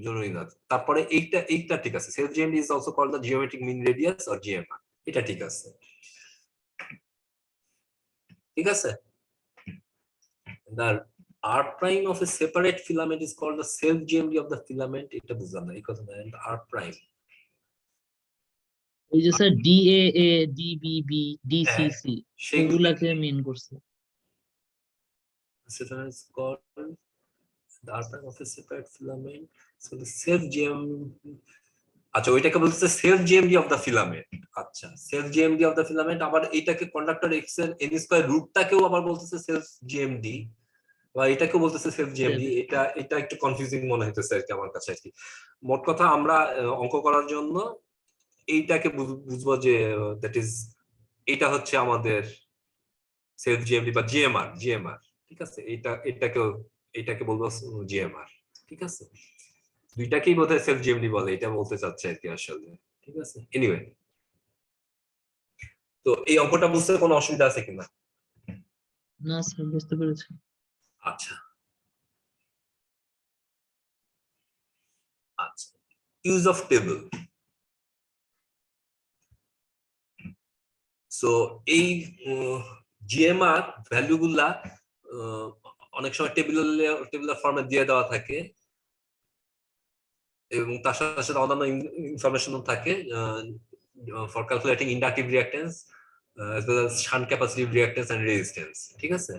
জরুরি না। তারপরে এইটা ঠিক আছে, self GMD is also called the geometric mean radius or GMR, এটা ঠিক আছে, ঠিক আছে। The R prime of a separate filament is called the self GMD of the filament, এটা বুঝলাম না এই কথা না। R prime, ওই যে স্যার DAA DBB DCC সেগুলো ওগুলাকে মিন করছে। is called the R prime of a separate filament, so the self GMD, আচ্ছা ওইটাকে বলতেছে self GMD of the filament. আচ্ছা self GMD of the filament, আবার এইটাকে কন্ডাক্টর এক্স এর এন স্কয়ার রুটটাকেও আবার বলতেছে সেলফ জিএমডি, বা এটাকেও বলতেছে সেলফ জিএমডি। এটা একটু কনফিউজিং মনে হইতেছে আর কি আমার কাছে আর কি। মোট কথা আমরা অঙ্ক করার জন্য এইটাকে বুঝবো যে দ্যাট ইজ, এটা হচ্ছে আমাদের সেলফ জিএমডি বা জিএমআর, ঠিক আছে। এটাকে বলবো জিএমআর, ঠিক আছে। দুইটাকেই বোধহয় সেলফ জিএমডি বলে, এটা বলতে চাচ্ছে আর কি আসলে, ঠিক আছে। এনিওয়ে, তো এই অঙ্কটা বুঝতে কোনো অসুবিধা আছে কিনা? না স্যার বুঝতে পেরেছি। আচ্ছা আচ্ছা, ইউজ অফ টেবল। সো এই জিএমআর ভ্যালু গুলা অনেক সময় টেবিলের ফর্মে দিয়ে দেওয়া থাকে, এবং তার সাথে সাথে অন্যান্য ইনফরমেশন থাকে for calculating inductive reactance as well as shunt capacitive reactance and resistance, ঠিক আছে।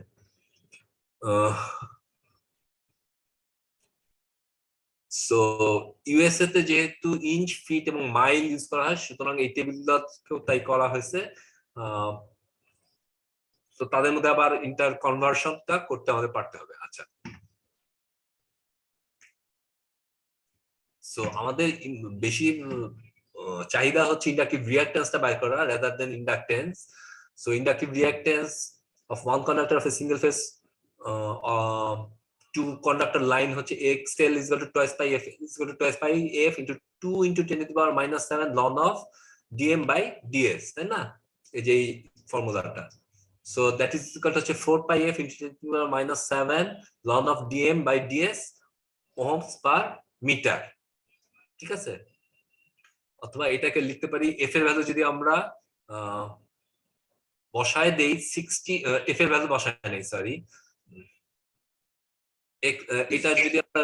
সো ইউএসএ তে যেহেতু ইঞ্চ ফিট এবং মাইল ইউজ করা হয়, সুতরাং এই টেবিলটাকেও তাই করা হয়েছে। তো তাদের মধ্যে আবার ইন্টার কনভার্সনটা করতে আমাদের পারতে হবে। আচ্ছা, সো আমাদের বেশি চাহিদা হচ্ছে ইন্ডাকটিভ রিঅ্যাকট্যান্সটা বাই করা rather than inductance. So inductive reactance of one conductor of a single phase two conductor line হচ্ছে XL is equal to twice pi F is equal to twice pi F into 2 into 10 to the power minus 7 ln of dm by ds, তাই না? এই যে ফর্মুলাটা, so that is equal to 4 pi F into 10 to the power minus 7 ln of dm by ds ohms per meter, ঠিক আছে। অথবা এটাকে লিখতে পারি এফ এর ভ্যালু যদি আমরা বসায় দেই 60, এফ এর ভ্যালু বসায় নেই সরি, এটা যদি আমরা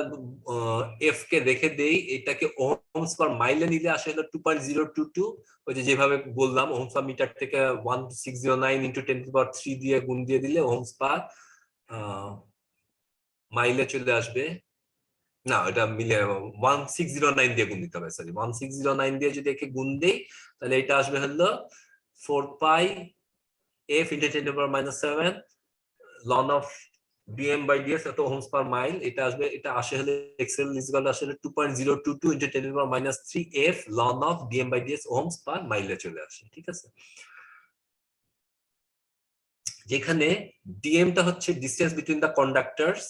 এফ কে রেখে দেই, এটাকে ওহমস পার মাইলে নিলে আসে হলো 2.022, ওই যে যেভাবে বললাম ওহমস পার মিটার থেকে 1609 ইনটু 10 টু দি পাওয়ার 3 দিয়ে গুণ দিয়ে দিলে ওহমস পার মাইলে চলে আসবে। না এটা মিলে 1609 দিয়ে গুণ দিতে হবে, সরি 1609 দিয়ে যদি একে গুণ দেই তাহলে এটা আসবে হলো 4 pi F into 10 to the power minus 7 ln of dm by ds এত ওহমস পার মাইল, এটা আসবে, এটা আসে হলে এক্সএল ইজ ইকুয়াল আসলে 2.022 into 10 to the power minus 3 f ln of dm by ds ohms per মাইলে চলে আসে, ঠিক আছে। যেখানে dm টা হচ্ছে distance between the conductors,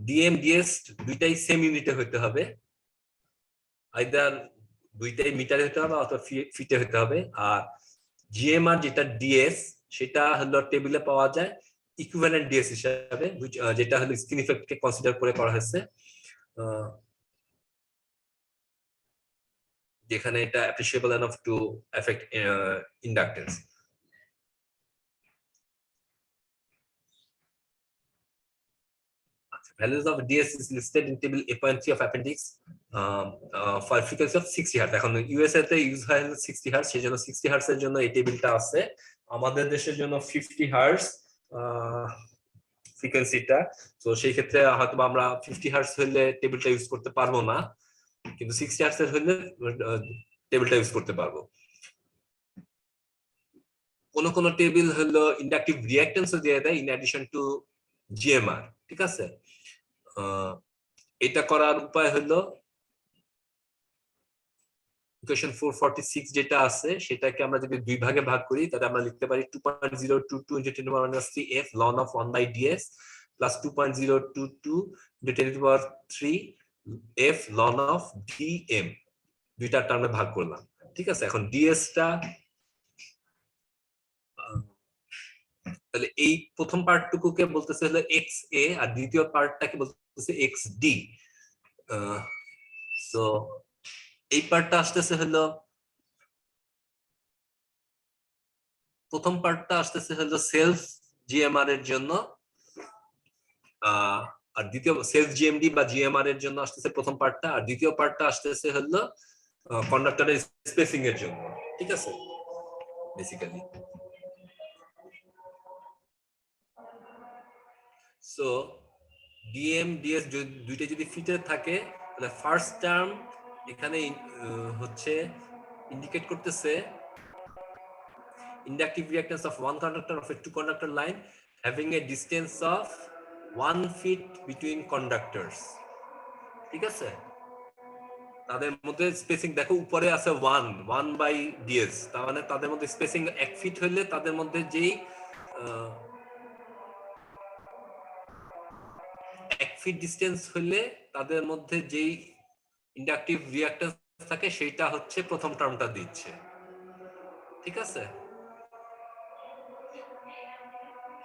dm ds দুইটাই সেম ইউনিটে হতে হবে, আইদার দুইটাই মিটারে হতে হবে অথবা ফিটে হতে হবে। আর জিএমআর যেটা ডিএস সেটা হলো টেবিলে পাওয়া যায় ইকুইভ্যালেন্ট ডিএস হিসাবে, যেটা হলো স্কিন ইফেক্ট কে কনসিডার করে করা হয়েছে, যেখানে এটা appreciable enough to effect inductance. Values of ds is listed in table 8.3 of appendix for frequency of 60 hertz. এখন ইউএসএ তে ইউজ হয় 60 হার্টজ, সেই জন্য 60 হার্টজ এর জন্য এই টেবিলটা আছে। আমাদের দেশের জন্য 50 হার্টজ ফ্রিকোয়েন্সিটা, তো সেই ক্ষেত্রে হয়তো আমরা 50 হার্টজ হলে টেবিলটা ইউজ করতে পারবো না, কিন্তু 60 হার্টজ এর হলে টেবিলটা ইউজ করতে পারবো। কোন কোন টেবিল হলো ইন্ডাকটিভ রিঅ্যাকট্যান্সও দিয়ে দেয় ইন অ্যাডিশন টু জিএমআর, ঠিক আছে। এটা করার উপায় হলো ইকুয়েশন 446 যেটা আছে সেটাকে আমরা যদি দুই ভাগে ভাগ করি, তাহলে আমরা লিখতে পারি 2.022 into 10 to the power minus 3 f ln of 1 by ds plus 2.022 into 10 to the power 3 f ln of dm, দুইটা টার্মে ভাগ করলাম, ঠিক আছে। এখন ds টা তাহলে এই প্রথম পার্টটুকুকে বলতেছে হলো xa আর দ্বিতীয় পার্টটাকে বলতেছে xd। সো এই পার্টটা আসতেছে হলো, প্রথম পার্টটা আসতেছে হলো সেলফ জিএমআর এর জন্য, আর দ্বিতীয় সেলফ জিএমডি বা জিএমআর এর জন্য আসতেছে প্রথম পার্টটা, আর দ্বিতীয় পার্টটা আসতেছে হলো কন্ডাক্টরের স্পেসিং এর জন্য, ঠিক আছে। বেসিক্যালি সো ডিএম ডিএস দুইটা যদি ফিটে থাকে, তাহলে ফার্স্ট টার্ম এখানে হচ্ছে ইন্ডিকেট করতেছে inductive reactance of one conductor of a two conductor line having a distance of 1 feet between conductors, ঠিক আছে। তাদের মধ্যে স্পেসিং দেখো উপরে আছে 1 বাই ডিএস, তার মানে তাদের মধ্যে স্পেসিং 1 ফিট হলে তাদের মধ্যে যেই 1 ফিট ডিসটেন্স হলে তাদের মধ্যে যেই ইন্ডাকটিভ রিঅ্যাকট্যান্স থাকে সেইটা হচ্ছে প্রথম টার্মটা দিচ্ছে, ঠিক আছে।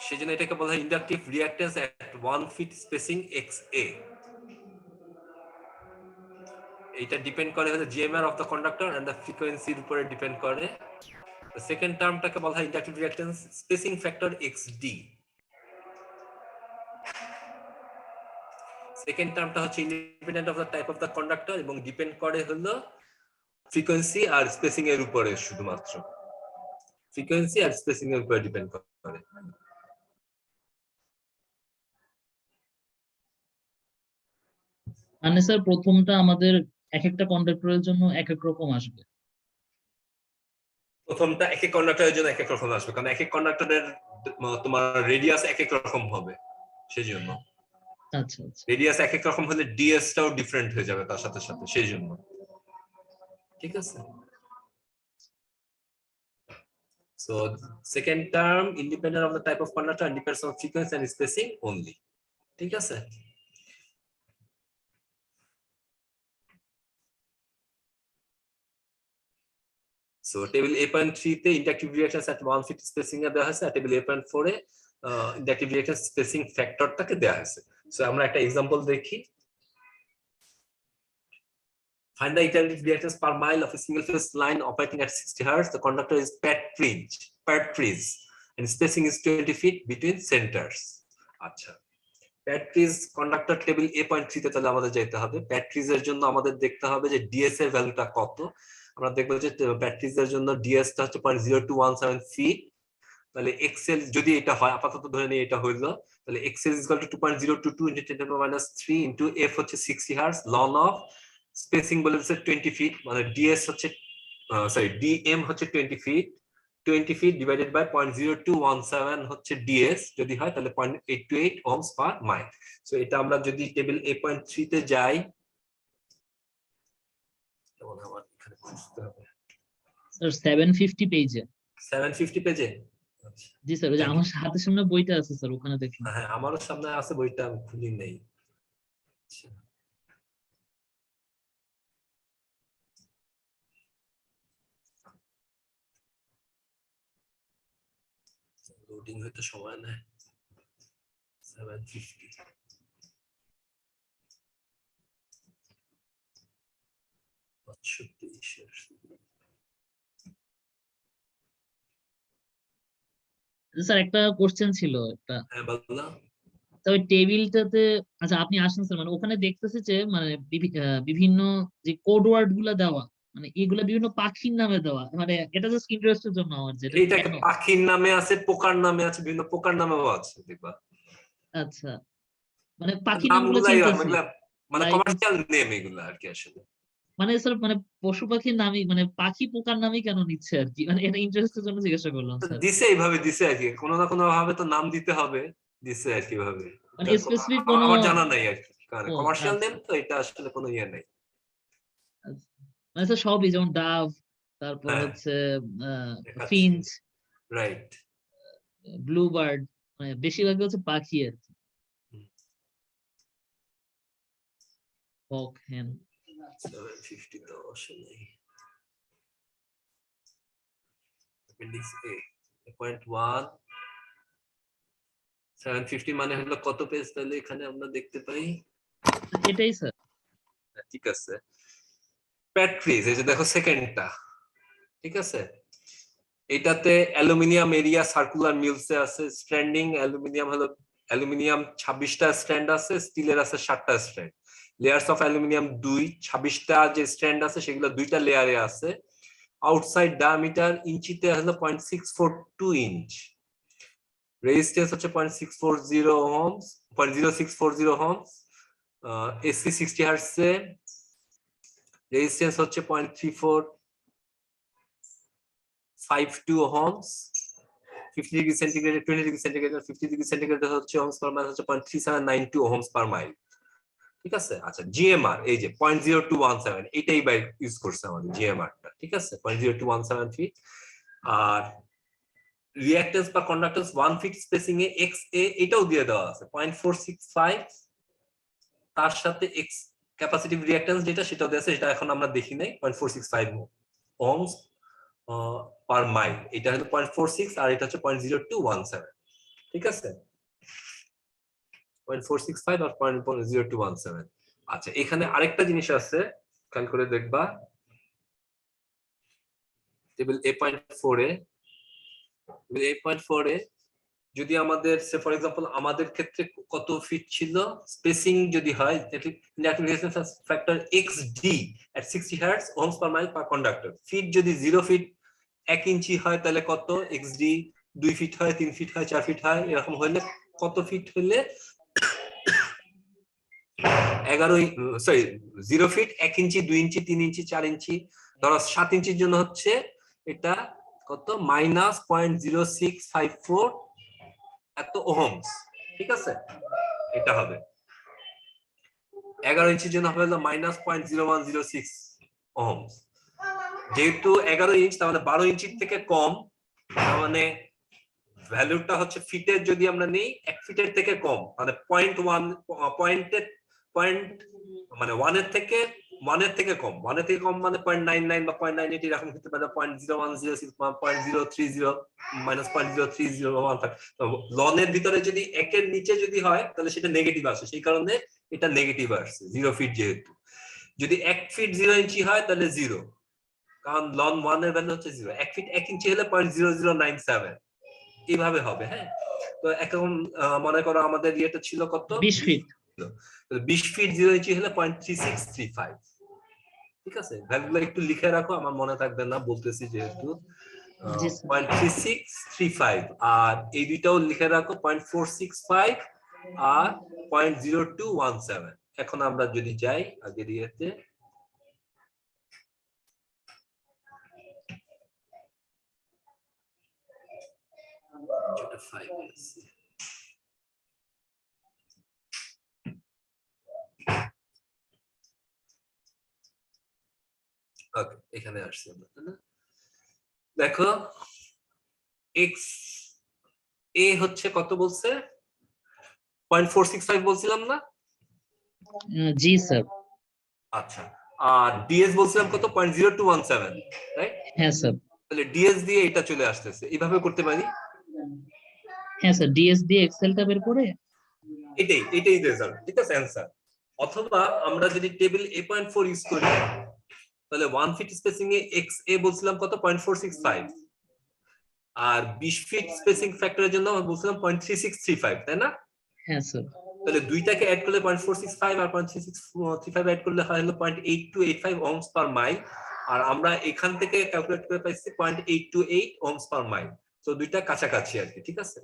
সেজন্য এটাকে বলা হয় inductive reactance at 1 feet spacing XA। এটা ডিপেন্ড করে হলো GMR of the conductor and the ফ্রিকোয়েন্সির উপরে ডিপেন্ড করে। সেকেন্ড টার্মটাকে বলা হয় inductive reactance spacing factor XD। Second টার্মটা হচ্ছে independent of the type of the conductor এবং ডিপেন্ড করে হলো ফ্রিকোয়েন্সি আর স্পেসিং এর উপরে, শুধুমাত্র ফ্রিকোয়েন্সি আর স্পেসিং এর উপরে ডিপেন্ড করে। মানে স্যার প্রথমটা আমাদের এক একটা কন্ডাক্টরের জন্য এক এক রকম আসবে। প্রথমটা এক এক কন্ডাক্টরের জন্য এক এক রকম আসবে, কারণ এক এক কন্ডাক্টরের তোমার রেডিয়াস এক এক রকম হবে, সেই জন্য আচ্ছা আচ্ছা। রেডিয়াস এক এক রকম হলে ডিএস টাও ডিফারেন্ট হয়ে যাবে তার সাথে সাথে, সেই জন্য, ঠিক আছে। So second term independent of the type of conductor and depends on frequency and spacing only, ঠিক আছে। So table 8.3 তে inductive reactance at 1 feet spacing এ দেওয়া হয়েছে, আর table 8.4 এ inductive reactance spacing factorটাকে দেওয়া হয়েছে। সো আমরা একটা एग्जांपल দেখি। Find the inductive reactance per mile of a single phase line operating at 60 Hz. The conductor is Patridge, and spacing is 20 feet between centers. আচ্ছা, partridge conductor table 8.3 তে তাহলে আমাদের যেতে হবে। প্যাট্রিজের জন্য আমাদের দেখতে হবে যে ডিএস এর ভ্যালুটা কত। আমরা দেখব যে প্যাট্রিজের জন্য ডিএস টা হচ্ছে 0.0217 ফিট। তাহলে এক্সেল যদি এটা হয়, আপাতত ধরে নিই এটা হইলো, তাহলে XL is equal to 2.022 into 10 to the power -3 into F হচ্ছে 60 হার্টজ, লন অফ স্পেসিং বলেছে 20 ফিট, মানে ডিএস হচ্ছে ডিএম হচ্ছে 20 ফিট, 20 ফিট ডিভাইডেড বাই 0.0217 হচ্ছে ডিএস যদি হয়, তাহলে 0.828 ohms per mile। সো এটা আমরা যদি টেবিল 8.3 তে যাই, যেমন আমার এখানে খুঁজতে হবে স্যার 750 পেজে। 750 পেজে। জি স্যার, ওই যে আমার হাতের সামনে বইটা আছে স্যার, ওখানে দেখুন। হ্যাঁ, আমারও সামনে আছে বইটা, আমি খুলি নেই। লোডিং হতে সময় নেয়। 750 স্যার একটা কোশ্চেন ছিল একটা। হ্যাঁ বললাম। তবে টেবিলটাতে, আচ্ছা আপনি আসেন স্যার, মানে ওখানে দেখতেছে যে মানে বিভিন্ন যে কোড ওয়ার্ড গুলা দেওয়া, মানে এগুলা বিভিন্ন পাখির নামে দেওয়া, মানে এটা জাস্ট ইন্টারেস্টের জন্য আমার, যেটা এইটাকে কেন। পাখির নামে আছে, পোকার নামে আছে, বিভিন্ন পোকার নামেও আছে দেখবা। আচ্ছা, মানে পাখির নামগুলো নামগুলাই চিনতেছি, এগুলা মানে লাইক কমার্শিয়াল নেম এগুলা আর কি আসলে। মানে স্যার মানে পশু পাখির নামই, মানে পাখি পোকার নামই কেন নিচ্ছে আর কি, মানে এটা ইন্টারেস্টের জন্য জিজ্ঞাসা করলাম তো স্যার। দিছে এইভাবে দিছে আর কি, কোনো না কোনো ভাবে তো নাম দিতে হবে, দিছে আর কি ভাবে। মানে এটা স্পেসিফিক কোনো, আমার জানা নাই আর কি, কারণ ও কমার্শিয়াল আচ্ছা নেম তো এটা আসলে কোনো ইয়ে নাই। আচ্ছা। মানে স্যার সবই, যেমন ডাভ, তারপর হ্যাঁ, হচ্ছে দেখাচ্ছি, ফিঞ্চ, রাইট। ব্লু বার্ড, মানে বেশিরভাগ হচ্ছে পাখি আর কি, হক, হ্যান। 750 তো অবশ্য নেই। অ্যাপেন্ডিক্স এ পয়েন্ট 1 750 মানে হলো কত পেজ তাহলে এখানে আমরা দেখতে পাই? এটাই স্যার। ঠিক আছে, প্যাট্রিজ, এই যে দেখো সেকেন্ডটা, ঠিক আছে, এটাতে অ্যালুমিনিয়াম এরিয়া সার্কুলার মিলসে আছে, স্ট্র্যান্ডিং অ্যালুমিনিয়াম হলো, অ্যালুমিনিয়াম 26টা স্ট্র্যান্ড আছে, স্টিলের আছে 7টা স্ট্র্যান্ড, লেয়ার্স অফ অ্যালুমিনিয়াম 2, 26টা যে স্ট্র্যান্ড আছে সেগুলো 2টা লেয়ারে আছে, আউটসাইড ডায়ামিটার ইঞ্চিতে হলো 0.642 ইঞ্চ, রেজিস্ট্যান্স হচ্ছে 0.640 ওহমস, 0.0640 ওহমস, এসি 60 হার্টজে, রেজিস্ট্যান্স হচ্ছে 0.3452 Ohm's, 50 degree centigrade, 20 degree centigrade, 50 degree centigrade হচ্ছে ওহমস পার মাইল হচ্ছে 0.3792 ওহমস পার মাইল। ঠিক আছে, আচ্ছা জিএমআর এই যে 0.0217, এটাই বাই ইউজ করছে আমাদের জিএমআরটা, ঠিক আছে 0.0217 ফিট। আর রিঅ্যাকট্যান্স বা কন্ডাক্ট্যান্স 1 ফিট স্পেসিং এ এক্স এ এটাও দিয়ে দেওয়া আছে 0.465, তার সাথে এক্স ক্যাপাসিটিভ রিঅ্যাকট্যান্স যেটা সেটাও দেওয়া আছে, সেটা এখন আমরা দেখি নাই, 0.465 ওহমস পার মাইল, এটা হলো 0.46 আর এটা হচ্ছে 0.0217, ঠিক আছে 0.465 আর 0.0217। আচ্ছা এখানে আরেকটা জিনিস আছে, খেয়াল করে দেখবা, টেবিল 8.4 এ, টেবিল 8.4 এ যদি আমাদের সে ফর এক্সাম্পল আমাদের ক্ষেত্রে কত ফিট ছিল স্পেসিং যদি হয়, factor xd at 60 hertz ohms per mile per conductor, feet যদি 0 ফিট 1 ইঞ্চি হয় তাহলে কত xd, 2 ফিট হয়, 3 ফিট হয়, 4 ফিট হয়, এরকম হলে কত ফিট হলে 11, সরি 0 ফিট 1 ইঞ্চি, 2 ইঞ্চি, 3 ইঞ্চি, 4 ইঞ্চি, ধরো 7 ইঞ্চির জন্য হচ্ছে এটা কত -0.0654 এত ওহমস, ঠিক আছে, এটা হবে 11 ইঞ্চির জন্য হবে হলো -0.0106 ওহমস, যেহেতু 11 ইঞ্চ তার মানে 12 ইঞ্চির থেকে কম, তার মানে ভ্যালুটা হচ্ছে ফিটের যদি আমরা নেই 1 ফিটের থেকে কম, মানে পয়েন্ট মানে 1 এর থেকে কম, 1 এর থেকে কম মানে 0.99 বা 0.98 এরকম হতে পারে, 0.0106 বা 0.030 -0.03015। লনের ভিতরে যদি 1 এর নিচে যদি হয় তাহলে সেটা নেগেটিভ আসে, সেই কারণে এটা নেগেটিভ আসছে 0 ফিট, যেহেতু যদি 1 ফিট 0 ইঞ্চি হয় তাহলে 0, কারণ লন 1 এর ভ্যালু হচ্ছে 0, 1 ফিট 1 ইঞ্চি হলে 0.0097, এইভাবে হবে। হ্যাঁ, তো এখন মনে করো আমাদের ইয়েটা ছিল কত, 20 ফিট। 20 ফিট 0 ইঞ্চি হলে 0.3635, ঠিক আছে, ভ্যালুগুলো একটু লিখে রাখো, আমার মনে থাকবে না বলতেছি যেহেতু, জি স্যার। 0.3635, আর এই দুইটাও লিখে রাখো 0.465 আর 0.0217। এখন আমরা যদি যাই আগের ইয়েতে, যেটা 5 আছে, ওকে এখানে আসছে আমরা, তাই না? দেখো এক্স এ হচ্ছে কত বলছে, 0.465 বলছিলাম না? জি স্যার। আচ্ছা, আর ডিএস বলছিলাম কত, 0.0217, রাইট? হ্যাঁ স্যার। তাহলে ডিএস দিয়ে এটা চলে আসতেছে, এইভাবে করতে পারি, হ্যাঁ স্যার, ডিএস দিয়ে এক্সেলটা বের করে। এটাই রেজাল্ট, ঠিক আছে অ্যান্সার। অথবা আমরা যদি টেবিল 8.4 ইউজ করি তাহলে 1 ফিট স্পেসিং এ এক্স এ বলছিলাম কত, 0.465, আর 20 ফিট স্পেসিং ফ্যাক্টরের জন্য আমরা বলছিলাম 0.3635, তাই না? হ্যাঁ স্যার। তাহলে দুইটাকে অ্যাড করলে 0.465 আর 0.3635 অ্যাড করলে হয় হলো 0.8285 ohms per mile, আর আমরা এখান থেকে ক্যালকুলেট করে পাইছি 0.828 ohms per mile। তো দুইটা কাছাকাছি আর কি, ঠিক আছে।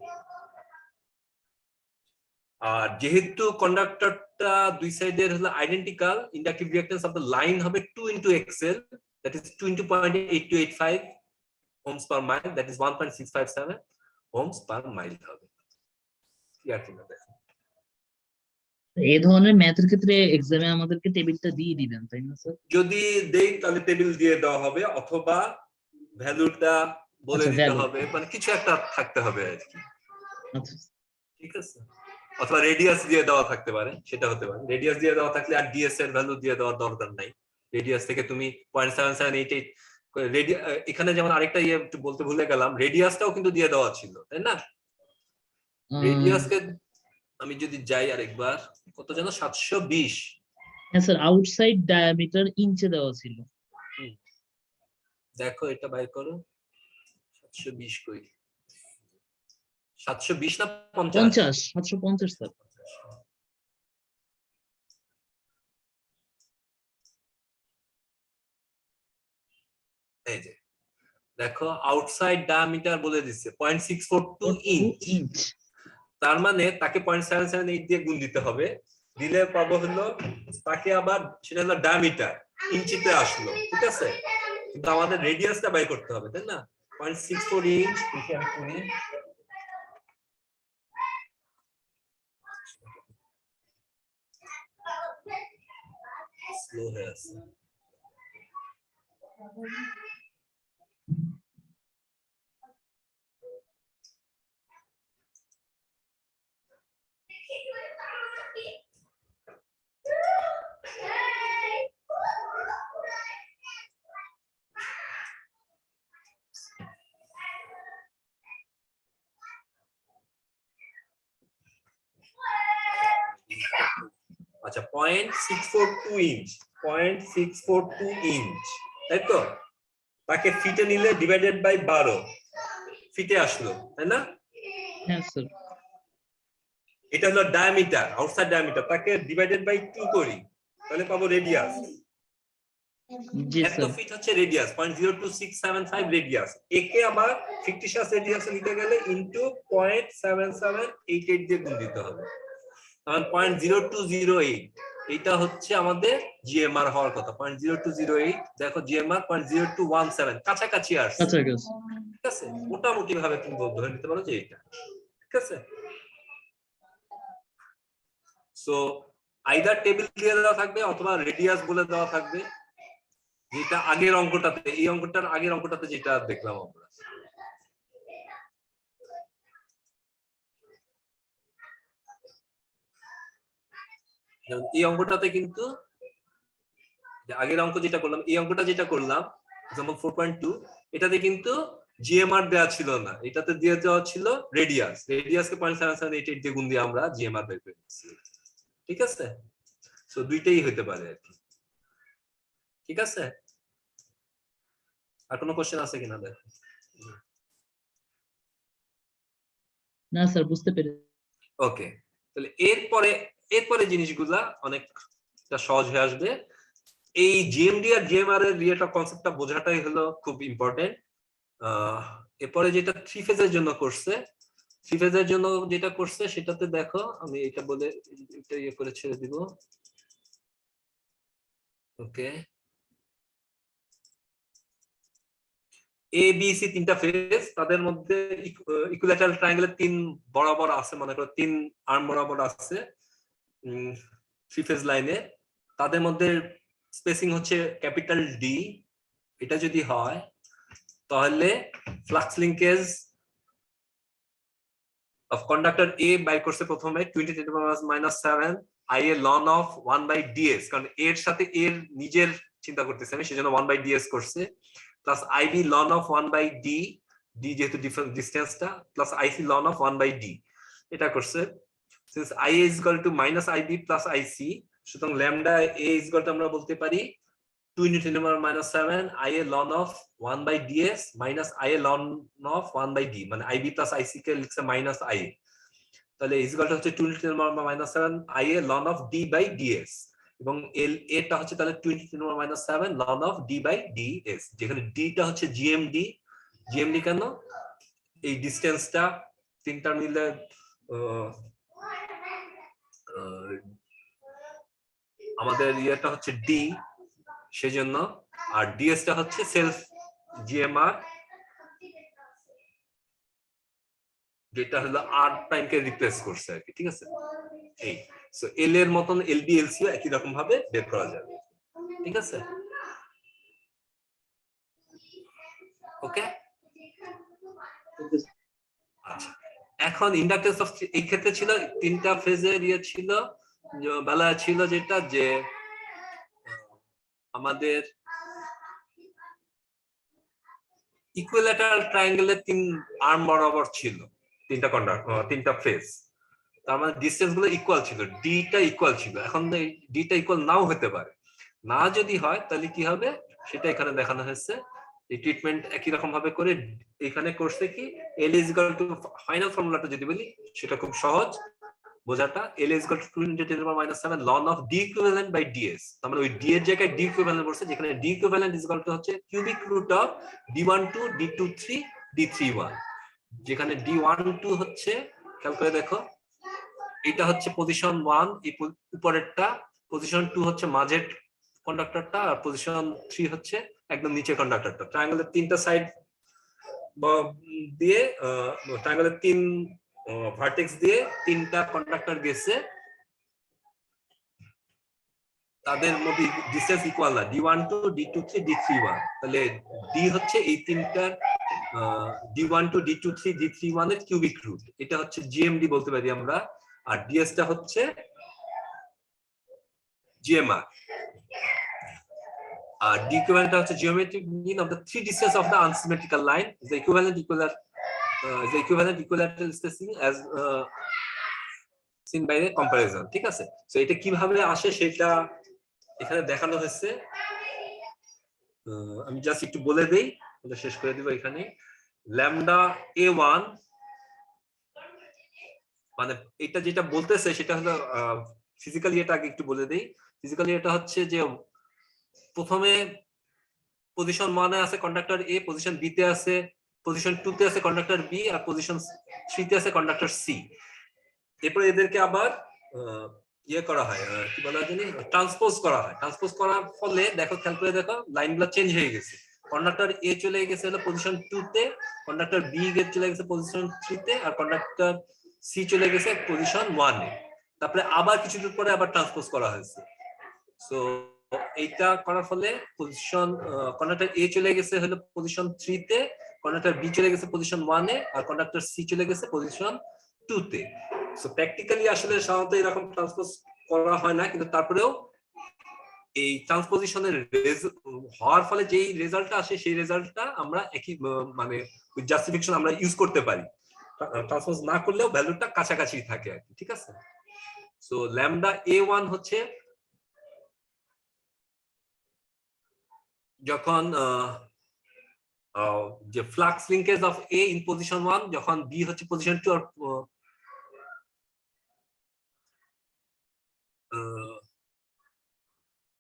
আর যেহেতু কন্ডাক্টরটা দুই সাইডের হলো identical, inductive reactance of the line হবে 2 into XL, that is 2 into 0.8285 ohms per mile, that is 1.657 ohms per mile হবে। ক্লিয়ার কিনা দেখেন। এই ধরনের ম্যাথের ক্ষেত্রে এক্সামে আমাদেরকে টেবিলটা দিয়ে দিবেন তাই না স্যার? যদি দেই তাহলে টেবিল দিয়ে দেওয়া হবে, অথবা ভ্যালুটা বলে আচ্ছা, দিতে value। হবে, মানে কিছু একটা থাকতে হবে আর কি, আচ্ছা ঠিক আছে। অথবা রেডিয়াস দিয়ে দেওয়া থাকতে পারে, সেটা হতে পারে। রেডিয়াস দিয়ে দেওয়া থাকলে আর ডিএস এর ভ্যালু দিয়ে দেওয়ার দরকার নাই। রেডিয়াস থেকে তুমি 0.7788 এখানে যেমন আরেকটা ইয়ে একটু বলতে ভুলে গেলাম, রেডিয়াসটাও কিন্তু দিয়ে দেওয়া ছিল, তাই না? রেডিয়াসকে আমি যদি যাই আরেকবার, কত যেন 720। হ্যাঁ স্যার, আউটসাইড ডায়ামিটার ইঞ্চে দেওয়া ছিল। দেখো এটা বাই করো, 720 কই, 720 না 50? 750 স্যার। এই যে দেখো, আউটসাইড ডায়ামিটার বলে দিচ্ছে 0.642 ইঞ্চ। তার মানে তাকে 0.778 দিয়ে গুণ দিতে হবে, দিলে পাবো হলো তাকে আবার সেটা হলো ডায়ামিটার, ইঞ্চিতে আসলো, ঠিক আছে। কিন্তু আমাদের রেডিয়াসটা বাই করতে হবে, তাই না? 0.64 ইঞ্চ, দেখি আমি করি। স্লো হয়ে আছে। আচ্ছা, 0.642 ইঞ্চ, 0.642 ইঞ্চ, তাই তো? তাকে ফিটে নিলে ডিভাইডেড বাই 12 ফিটে আসলো, তাই না? হ্যাঁ স্যার। এটা হলো ডায়ামিটার, আউটসাইড ডায়ামিটার, তাকে ডিভাইডেড বাই 2 করি, তাহলে পাবো রেডিয়াস। জি এত স্যার। ফিট হচ্ছে রেডিয়াস, 0.02675 রেডিয়াস। একে আবার ফিকটিশিয়াস রেডিয়াসে নিতে গেলে ইনটু 0.7788 দিয়ে গুণ দিতে হবে, তাহলে 0.0208। এটা হচ্ছে আমাদের জিএমআর হওয়ার কথা, 0.0208। দেখো জিএমআর 0.0217, কাছাকাছি আসছে, কাছাকাছি। ঠিক আছে। মোটামুটি ভাবে তুমি ধরে নিতে পারো যে এটা, ঠিক আছে। সো আইদার টেবিল দিয়ে দেওয়া থাকবে অথবা রেডিয়াস বলে দেওয়া থাকবে, যেটা আগের অঙ্কটাতে, এই অঙ্কটার আগের অঙ্কটাতে যেটা দেখলাম আমরা। এই অঙ্কটাতে কিন্তু আগের অঙ্ক যেটা করলাম, এই অঙ্কটা যেটা করলাম যেমন 4.2, এটাতে কিন্তু জিএমআর দেওয়া ছিল না, এটাতে দিয়ে দেওয়া ছিল রেডিয়াস। রেডিয়াসকে 0.7788 দিয়ে গুণ দিয়ে আমরা জিএমআর বের করে নিচ্ছি, ঠিক আছে। সো দুইটাই হতে পারে আর কি, ঠিক আছে। আর কোনো কোশ্চেন আছে কিনা দেখো। না স্যার, বুঝতে পেরেছি। ওকে, তাহলে এরপরে জিনিসগুলা অনেকটা সহজ হয়ে আসবে। এই জিএমডি আর জিএমআর এর রিয়েটা কনসেপ্টটা বোঝাটাই হলো খুব ইম্পর্টেন্ট। এরপরে যেটা থ্রি ফেজের জন্য করছে, থ্রি ফেজের জন্য যেটা করছে সেটাতে দেখো, আমি এটা বলে এটা ইয়ে করে ছেড়ে দিব। ওকে, এ বি সি তিনটা ফেজ, তাদের মধ্যে ইকুইল্যাটারাল ট্রায়াঙ্গেলের তিন বরাবর আছে, মনে করো তিন আর্ম বরাবর আছে থ্রি ফেজ লাইনে। তাদের মধ্যে স্পেসিং হচ্ছে ক্যাপিটাল ডি। এটা যদি হয় তাহলে flux linkage of conductor A বাই করছে প্রথমে 10⁻⁻⁷ I A loan of 1/ds, কারণ এর সাথে এর নিজের চিন্তা করতেছে আমি, সেজন্য 1/ds করছে, plus IB ln of 1/d, D যেহেতু ডিফারেন্ট ডিসটেন্সটা, plus IC ln of 1/d এটা করছে। Since I is equal to minus IB plus IC, সুতরাং lambda A is equal to আমরা বলতে পারি 2 × 10⁻⁷ I a ln of 1/ds minus I a ln of 1/d, মানে IB plus IC কে লিখছে minus I। তাহলে is equal to হচ্ছে 2 × 10⁻⁻7 IA ln of d by ds, এবং এল এটা হচ্ছে তাহলে 2 × 10⁻⁷ ln of d by ds, যেখানে d টা হচ্ছে GMD। GMD কেন? এই ডিসটেন্সটা তিনটা মিলে আমাদের ইয়েটা হচ্ছে d, সেজন্য। আর ds টা হচ্ছে সেলফ GMR, যেটা হলো r প্রাইম কে রিপ্লেস করছে আর কি, ঠিক আছে। এই সো l এর মতন LB LCও একই রকম ভাবে বের করা যাবে, ঠিক আছে। ওকে, আচ্ছা। এখন ইন্ডাকটেন্স অফ এই ক্ষেত্রে ছিল তিনটা ফেজের ইয়ে ছিল, বেলা ছিল যেটা যে আমাদের ইকুইল্যাটারাল ট্রায়াঙ্গেলের 3 আর্ম বরাবর ছিল তিনটা ফেজ, তার মানে ডিসটেন্স গুলো ইকুয়াল ছিল, ডি টা ইকুয়াল ছিল। এখন ডি টা ইকুয়াল নাও হতে পারে, না যদি হয় তাহলে কি হবে সেটা এখানে দেখানো হয়েছে। এই ট্রিটমেন্ট একই রকম ভাবে করে এখানে করছে কি, এল ইজ ইকুয়াল টু ফাইনাল ফর্মুলাটা যদি বলি সেটা খুব সহজ বোঝাটা, এল is equal two 2 × 10⁻⁷ ln of d equivalent by ds। তার মানে ওই d এর জায়গায় d equivalent বলছে, যেখানে d equivalent is equal to হচ্ছে cubic root of d12 d23 d31, যেখানে d12 হচ্ছে, খেয়াল করে দেখো, এটা হচ্ছে পজিশন 1, এই উপরেরটা, পজিশন 2 হচ্ছে মাঝের কন্ডাক্টরটা, আর পজিশন 3 হচ্ছে একদম নিচের কন্ডাক্টরটা। ট্রায়াঙ্গেলের তিনটা সাইড দিয়ে ট্রায়াঙ্গেলের 3 ভার্টেক্স দিয়ে তিনটা কন্ডাক্টর গেছে, তাদের মধ্যে ডিসটেন্স ইকুয়াল না, d12 d23 d31। তাহলে d হচ্ছে এই তিনটার d12 d23 d31 এর কিউবিক রুট, এটা হচ্ছে GMD বলতে পারি আমরা। আর ds টা হচ্ছে GMR, আর d equivalent হচ্ছে geometric mean of the three distance of the unsymmetrical line is the equivalent equilateral spacing as seen by the comparison, ঠিক আছে। সো এটা কিভাবে আসে সেটা এখানে দেখানো হয়েছে, আমি জাস্ট একটু বলে দেই, এটা শেষ করে দিব। এখানে ল্যামডা a1 মানে এটা যেটা বলতেছে সেটা হলো ফিজিক্যালি, এটা আগে একটু বলে দেই। ফিজিক্যালি এটা হচ্ছে যে প্রথমে পজিশন 1 এ আছে কন্ডাক্টর A, পজিশন B তে আছে, পজিশন 2 তে আছে কন্ডাক্টর B, আর পজিশন 3 তে আছে কন্ডাক্টর C। এরপরে এদেরকে আবার ইয়ে করা হয়, কি বলা জানি, ট্রান্সপোজ করা হয়। ট্রান্সপোজ করার ফলে দেখো, খেয়াল করে দেখো, লাইনগুলো চেঞ্জ হয়ে গেছে। কন্ডাক্টর A চলে গেছে হলো পজিশন 2 তে, কন্ডাক্টর B চলে গেছে পজিশন 3 তে, আর কন্ডাক্টর C চলে গেছে পজিশন 1 এ। তারপরে আবার কিছুদিন পরে আবার ট্রান্সপোজ করা হয়েছে। সো এইটা করার ফলে পজিশন কন্ডাক্টর A চলে গেছে হলো পজিশন 3 তে, কন্ডাক্টর B চলে গেছে পজিশন 1 এ, আর কন্ডাক্টর C চলে গেছে পজিশন 2 তে। সো প্র্যাকটিক্যালি আসলে সাধারণত এরকম ট্রান্সপোজ করা হয় না, কিন্তু তারপরেও এই ট্রান্সপোজিশনের হওয়ার ফলে যেই রেজাল্টটা আসে সেই রেজাল্টটা আমরা একই মানে জাস্টিফিকেশন আমরা ইউজ করতে পারি, ট্রান্সপোজ না করলেও ভ্যালুটা কাছাকাছি থাকে আর কি, ঠিক আছে। সো ল্যামডা a1 হচ্ছে যখন যে flux linkage of A in position 1, যখন B হচ্ছে পজিশন 2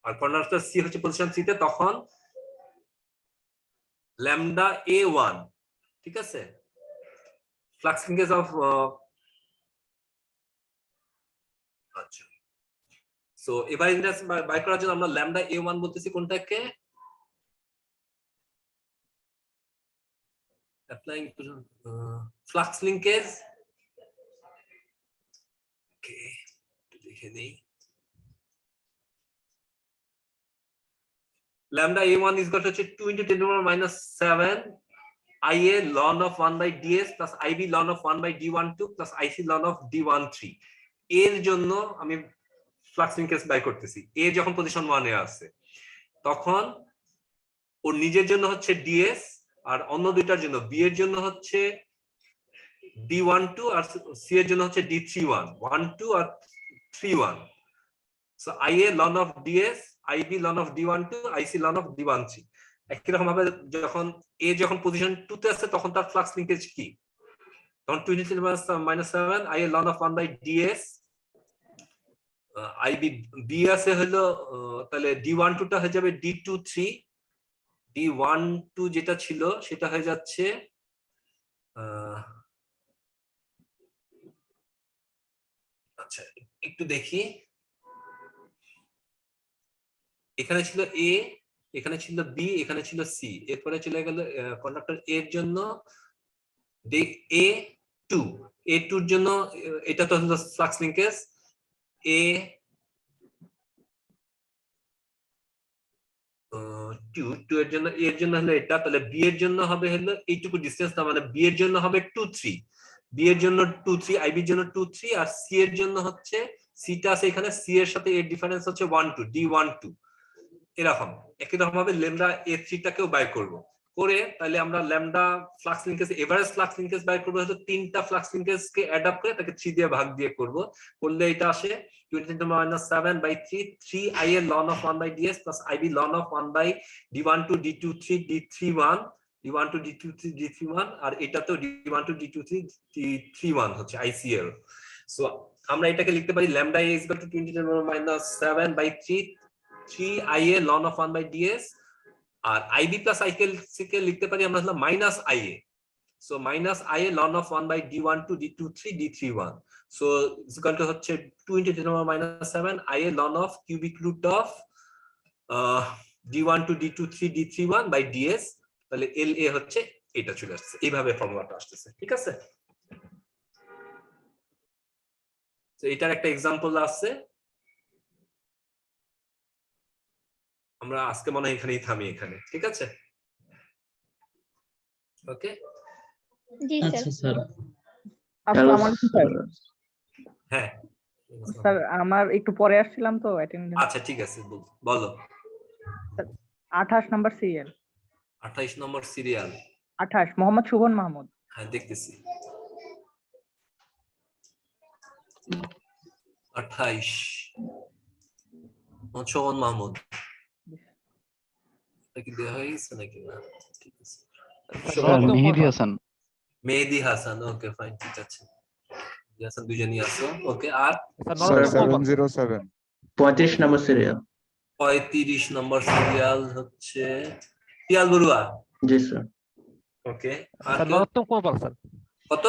আর কন্ডাক্টর C হচ্ছে পজিশন 3 তে, তখন ল্যামডা a1, ঠিক আছে, ফ্লাক্স লিঙ্কেজ অফ আচ্ছা। সো এবার ইন্ডাক্টেন্স বাই করার জন্য আমরা ল্যামডা a1 বলতেছি কোনটাকে, applying flux linkage, okay, দেখে নেই। lambda a1 is equal to 2 × 10⁻⁷ IA ln of 1 by ds plus IB ln of 1 by d12 plus IC ln of d13। এর জন্য আমি ফ্লাক্স লিঙ্কেজ বাই করতেছি। এ যখন পজিশন 1 এ আছে তখন ওর নিজের জন্য হচ্ছে ds, আর অন্য দুইটার জন্য B এর জন্য হচ্ছে d12 আর C এর জন্য হচ্ছে d31, 12 আর 31। So IA ln of ds, IB ln of d12, IC ln of d13। একই রকম ভাবে যখন A যখন পজিশন 2 তে আছে তখন তার ফ্লাক্স লিঙ্কেজ কি, তখন 20 to the minus 7 I a ln of 1 by ds IB B আছে হলো তাহলে d12 টা হয়ে যাবে d23 d12 যেটা ছিল সেটা হয়ে যাচ্ছে আচ্ছা একটু দেখি এখানে ছিল a এখানে ছিল b এখানে ছিল c এরপরে চলে গেল কন্ডাক্টর a এর জন্য a2 এর জন্য এটা তো হলো ফ্লাক্স লিংকেজ a2 এর জন্য হলো এটা তাহলে b এর জন্য হবে হলো এইটুকু ডিসটেন্স না মানে b এর জন্য হবে 2 3 b এর জন্য 2 3 ib এর জন্য 2 3 আর c এর জন্য হচ্ছে c টা আছে এখানে c এর সাথে এর ডিফারেন্স হচ্ছে 1 2 d12 এরকম একই রকম ভাবে ল্যামডা a3 টাকেও বাই করব করে তাহলে আমরা lambda flux linkage average flux linkage বাই করব হয়তো তিনটা ফ্লাক্স লিংকেজ কে অ্যাড আপ করে তাকে 3 দিয়ে ভাগ দিয়ে করব করলে এটা আসে 20 to minus 7 by 3 3 I a ln of 1 by ds plus ib ln of 1 by d12 d23 d31 d12 d23 d31 আর এটা তো d12 d23 d31 হচ্ছে ICL সো আমরা এটাকে লিখতে পারি lambda a is equal to 20 to minus 7 by 3 I a ln of 1 by ds R ib plus IC কে লিখতে পারি আমরা হলো minus IA so minus IA ln of 1 by d12 d23 d31 so is equal to হচ্ছে 2 into 10 to the minus 7 IA ln of cubic root of d12 d23 d31 by ds তাহলে LA হচ্ছে এটা চলে আসছে এইভাবে ফর্মুলাটা আসছে ঠিক আছে তো এটার একটা एग्जांपल আছে আমরা আজকে মনে হয় এখানেই থামি এখানে ঠিক আছে ওকে জি আচ্ছা স্যার আসসালামু আলাইকুম স্যার হ্যাঁ স্যার আমার একটু পরে আসছিলাম তো অ্যাটেন্ডেন্স আচ্ছা ঠিক আছে বলো 28 নাম্বার সিরিয়াল 28 নম্বর সিরিয়াল 28 মোহাম্মদ সুবন মাহমুদ হ্যাঁ দেখতেছি 28 সুবন মাহমুদ কি দেয়া হয়েছে নাকি না ঠিক আছে মেহেদী হাসান মেহেদী হাসান ওকে ফাইন ঠিক আছে মেহেদী হাসান দুজনই আছো ওকে আর 707 35 নম্বর সিরিয়াল 35 নম্বর সিরিয়াল হচ্ছে পিয়াল বড়ুয়া জি স্যার ওকে আর স্যার নরোত্তম কুমার পাল স্যার কত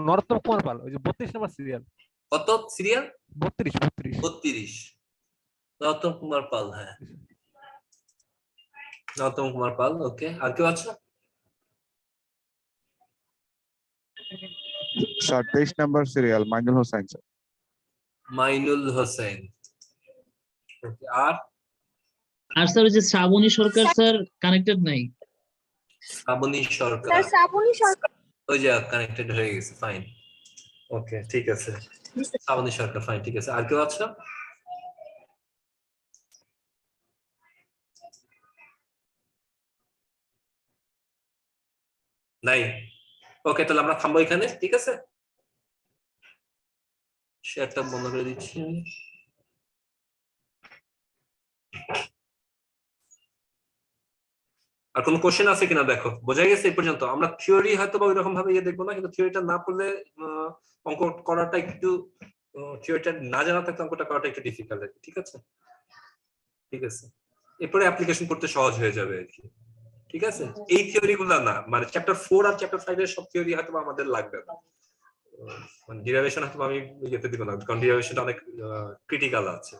নরোত্তম কুমার পাল ওই যে 32 নম্বর সিরিয়াল কত সিরিয়াল 32 32 নরোত্তম কুমার পাল হ্যাঁ নরোত্তম কুমার পাল ওকে আর কেউ আছে 27 number serial Mainul Hossain sir Mainul Hossain okay আর স্যার ওই যে শ্রাবণী সরকার স্যার কানেক্টেড নাই শ্রাবণী সরকার স্যার শ্রাবণী সরকার ওই যে কানেক্টেড হয়ে গেছে ফাইন ওকে ঠিক আছে শ্রাবণী সরকার ফাইন ঠিক আছে আর কেউ আছে নাই ওকে তাহলে আমরা থামবো এখানে ঠিক আছে শেয়ারটা বন্ধ করে দিচ্ছি আমি আর কোনো কোশ্চেন আছে কিনা দেখো বোঝা গেছে এই পর্যন্ত আমরা থিওরি হয়তো বা ওইরকম ভাবে দেখবো না কিন্তু থিওরিটা না পড়লে অঙ্ক করাটা একটু থিওরিটা না জানা থাকলে অঙ্কটা করাটা একটু ডিফিকাল্ট আর ঠিক আছে ঠিক আছে এরপরে অ্যাপ্লিকেশন করতে সহজ হয়ে যাবে আর কি ঠিক আছে এই থিওরি গুলো না মানে চ্যাপ্টার 4 আর চ্যাপ্টার 5 এর সব থিওরি হয়তো আমাদের লাগবে না মানে ডেরিভেশন হয়তো আমি যেতে দিব না কারণ ডেরিভেশনটা অনেক ক্রিটিক্যাল আছে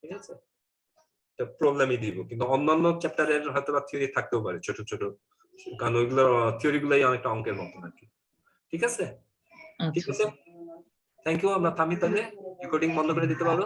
ঠিক আছে তো প্রবলেমই দিব কিন্তু অন্যান্য চ্যাপ্টারের হয়তো বা থিওরি থাকতেও পারে ছোট ছোট কারণ ওইগুলো থিওরি গুলাই অনেকটা অঙ্কের মতো নাকি ঠিক আছে ঠিক আছে থ্যাংক ইউ আমরা থামি তাহলে রেকর্ডিং বন্ধ করে দিতে পারো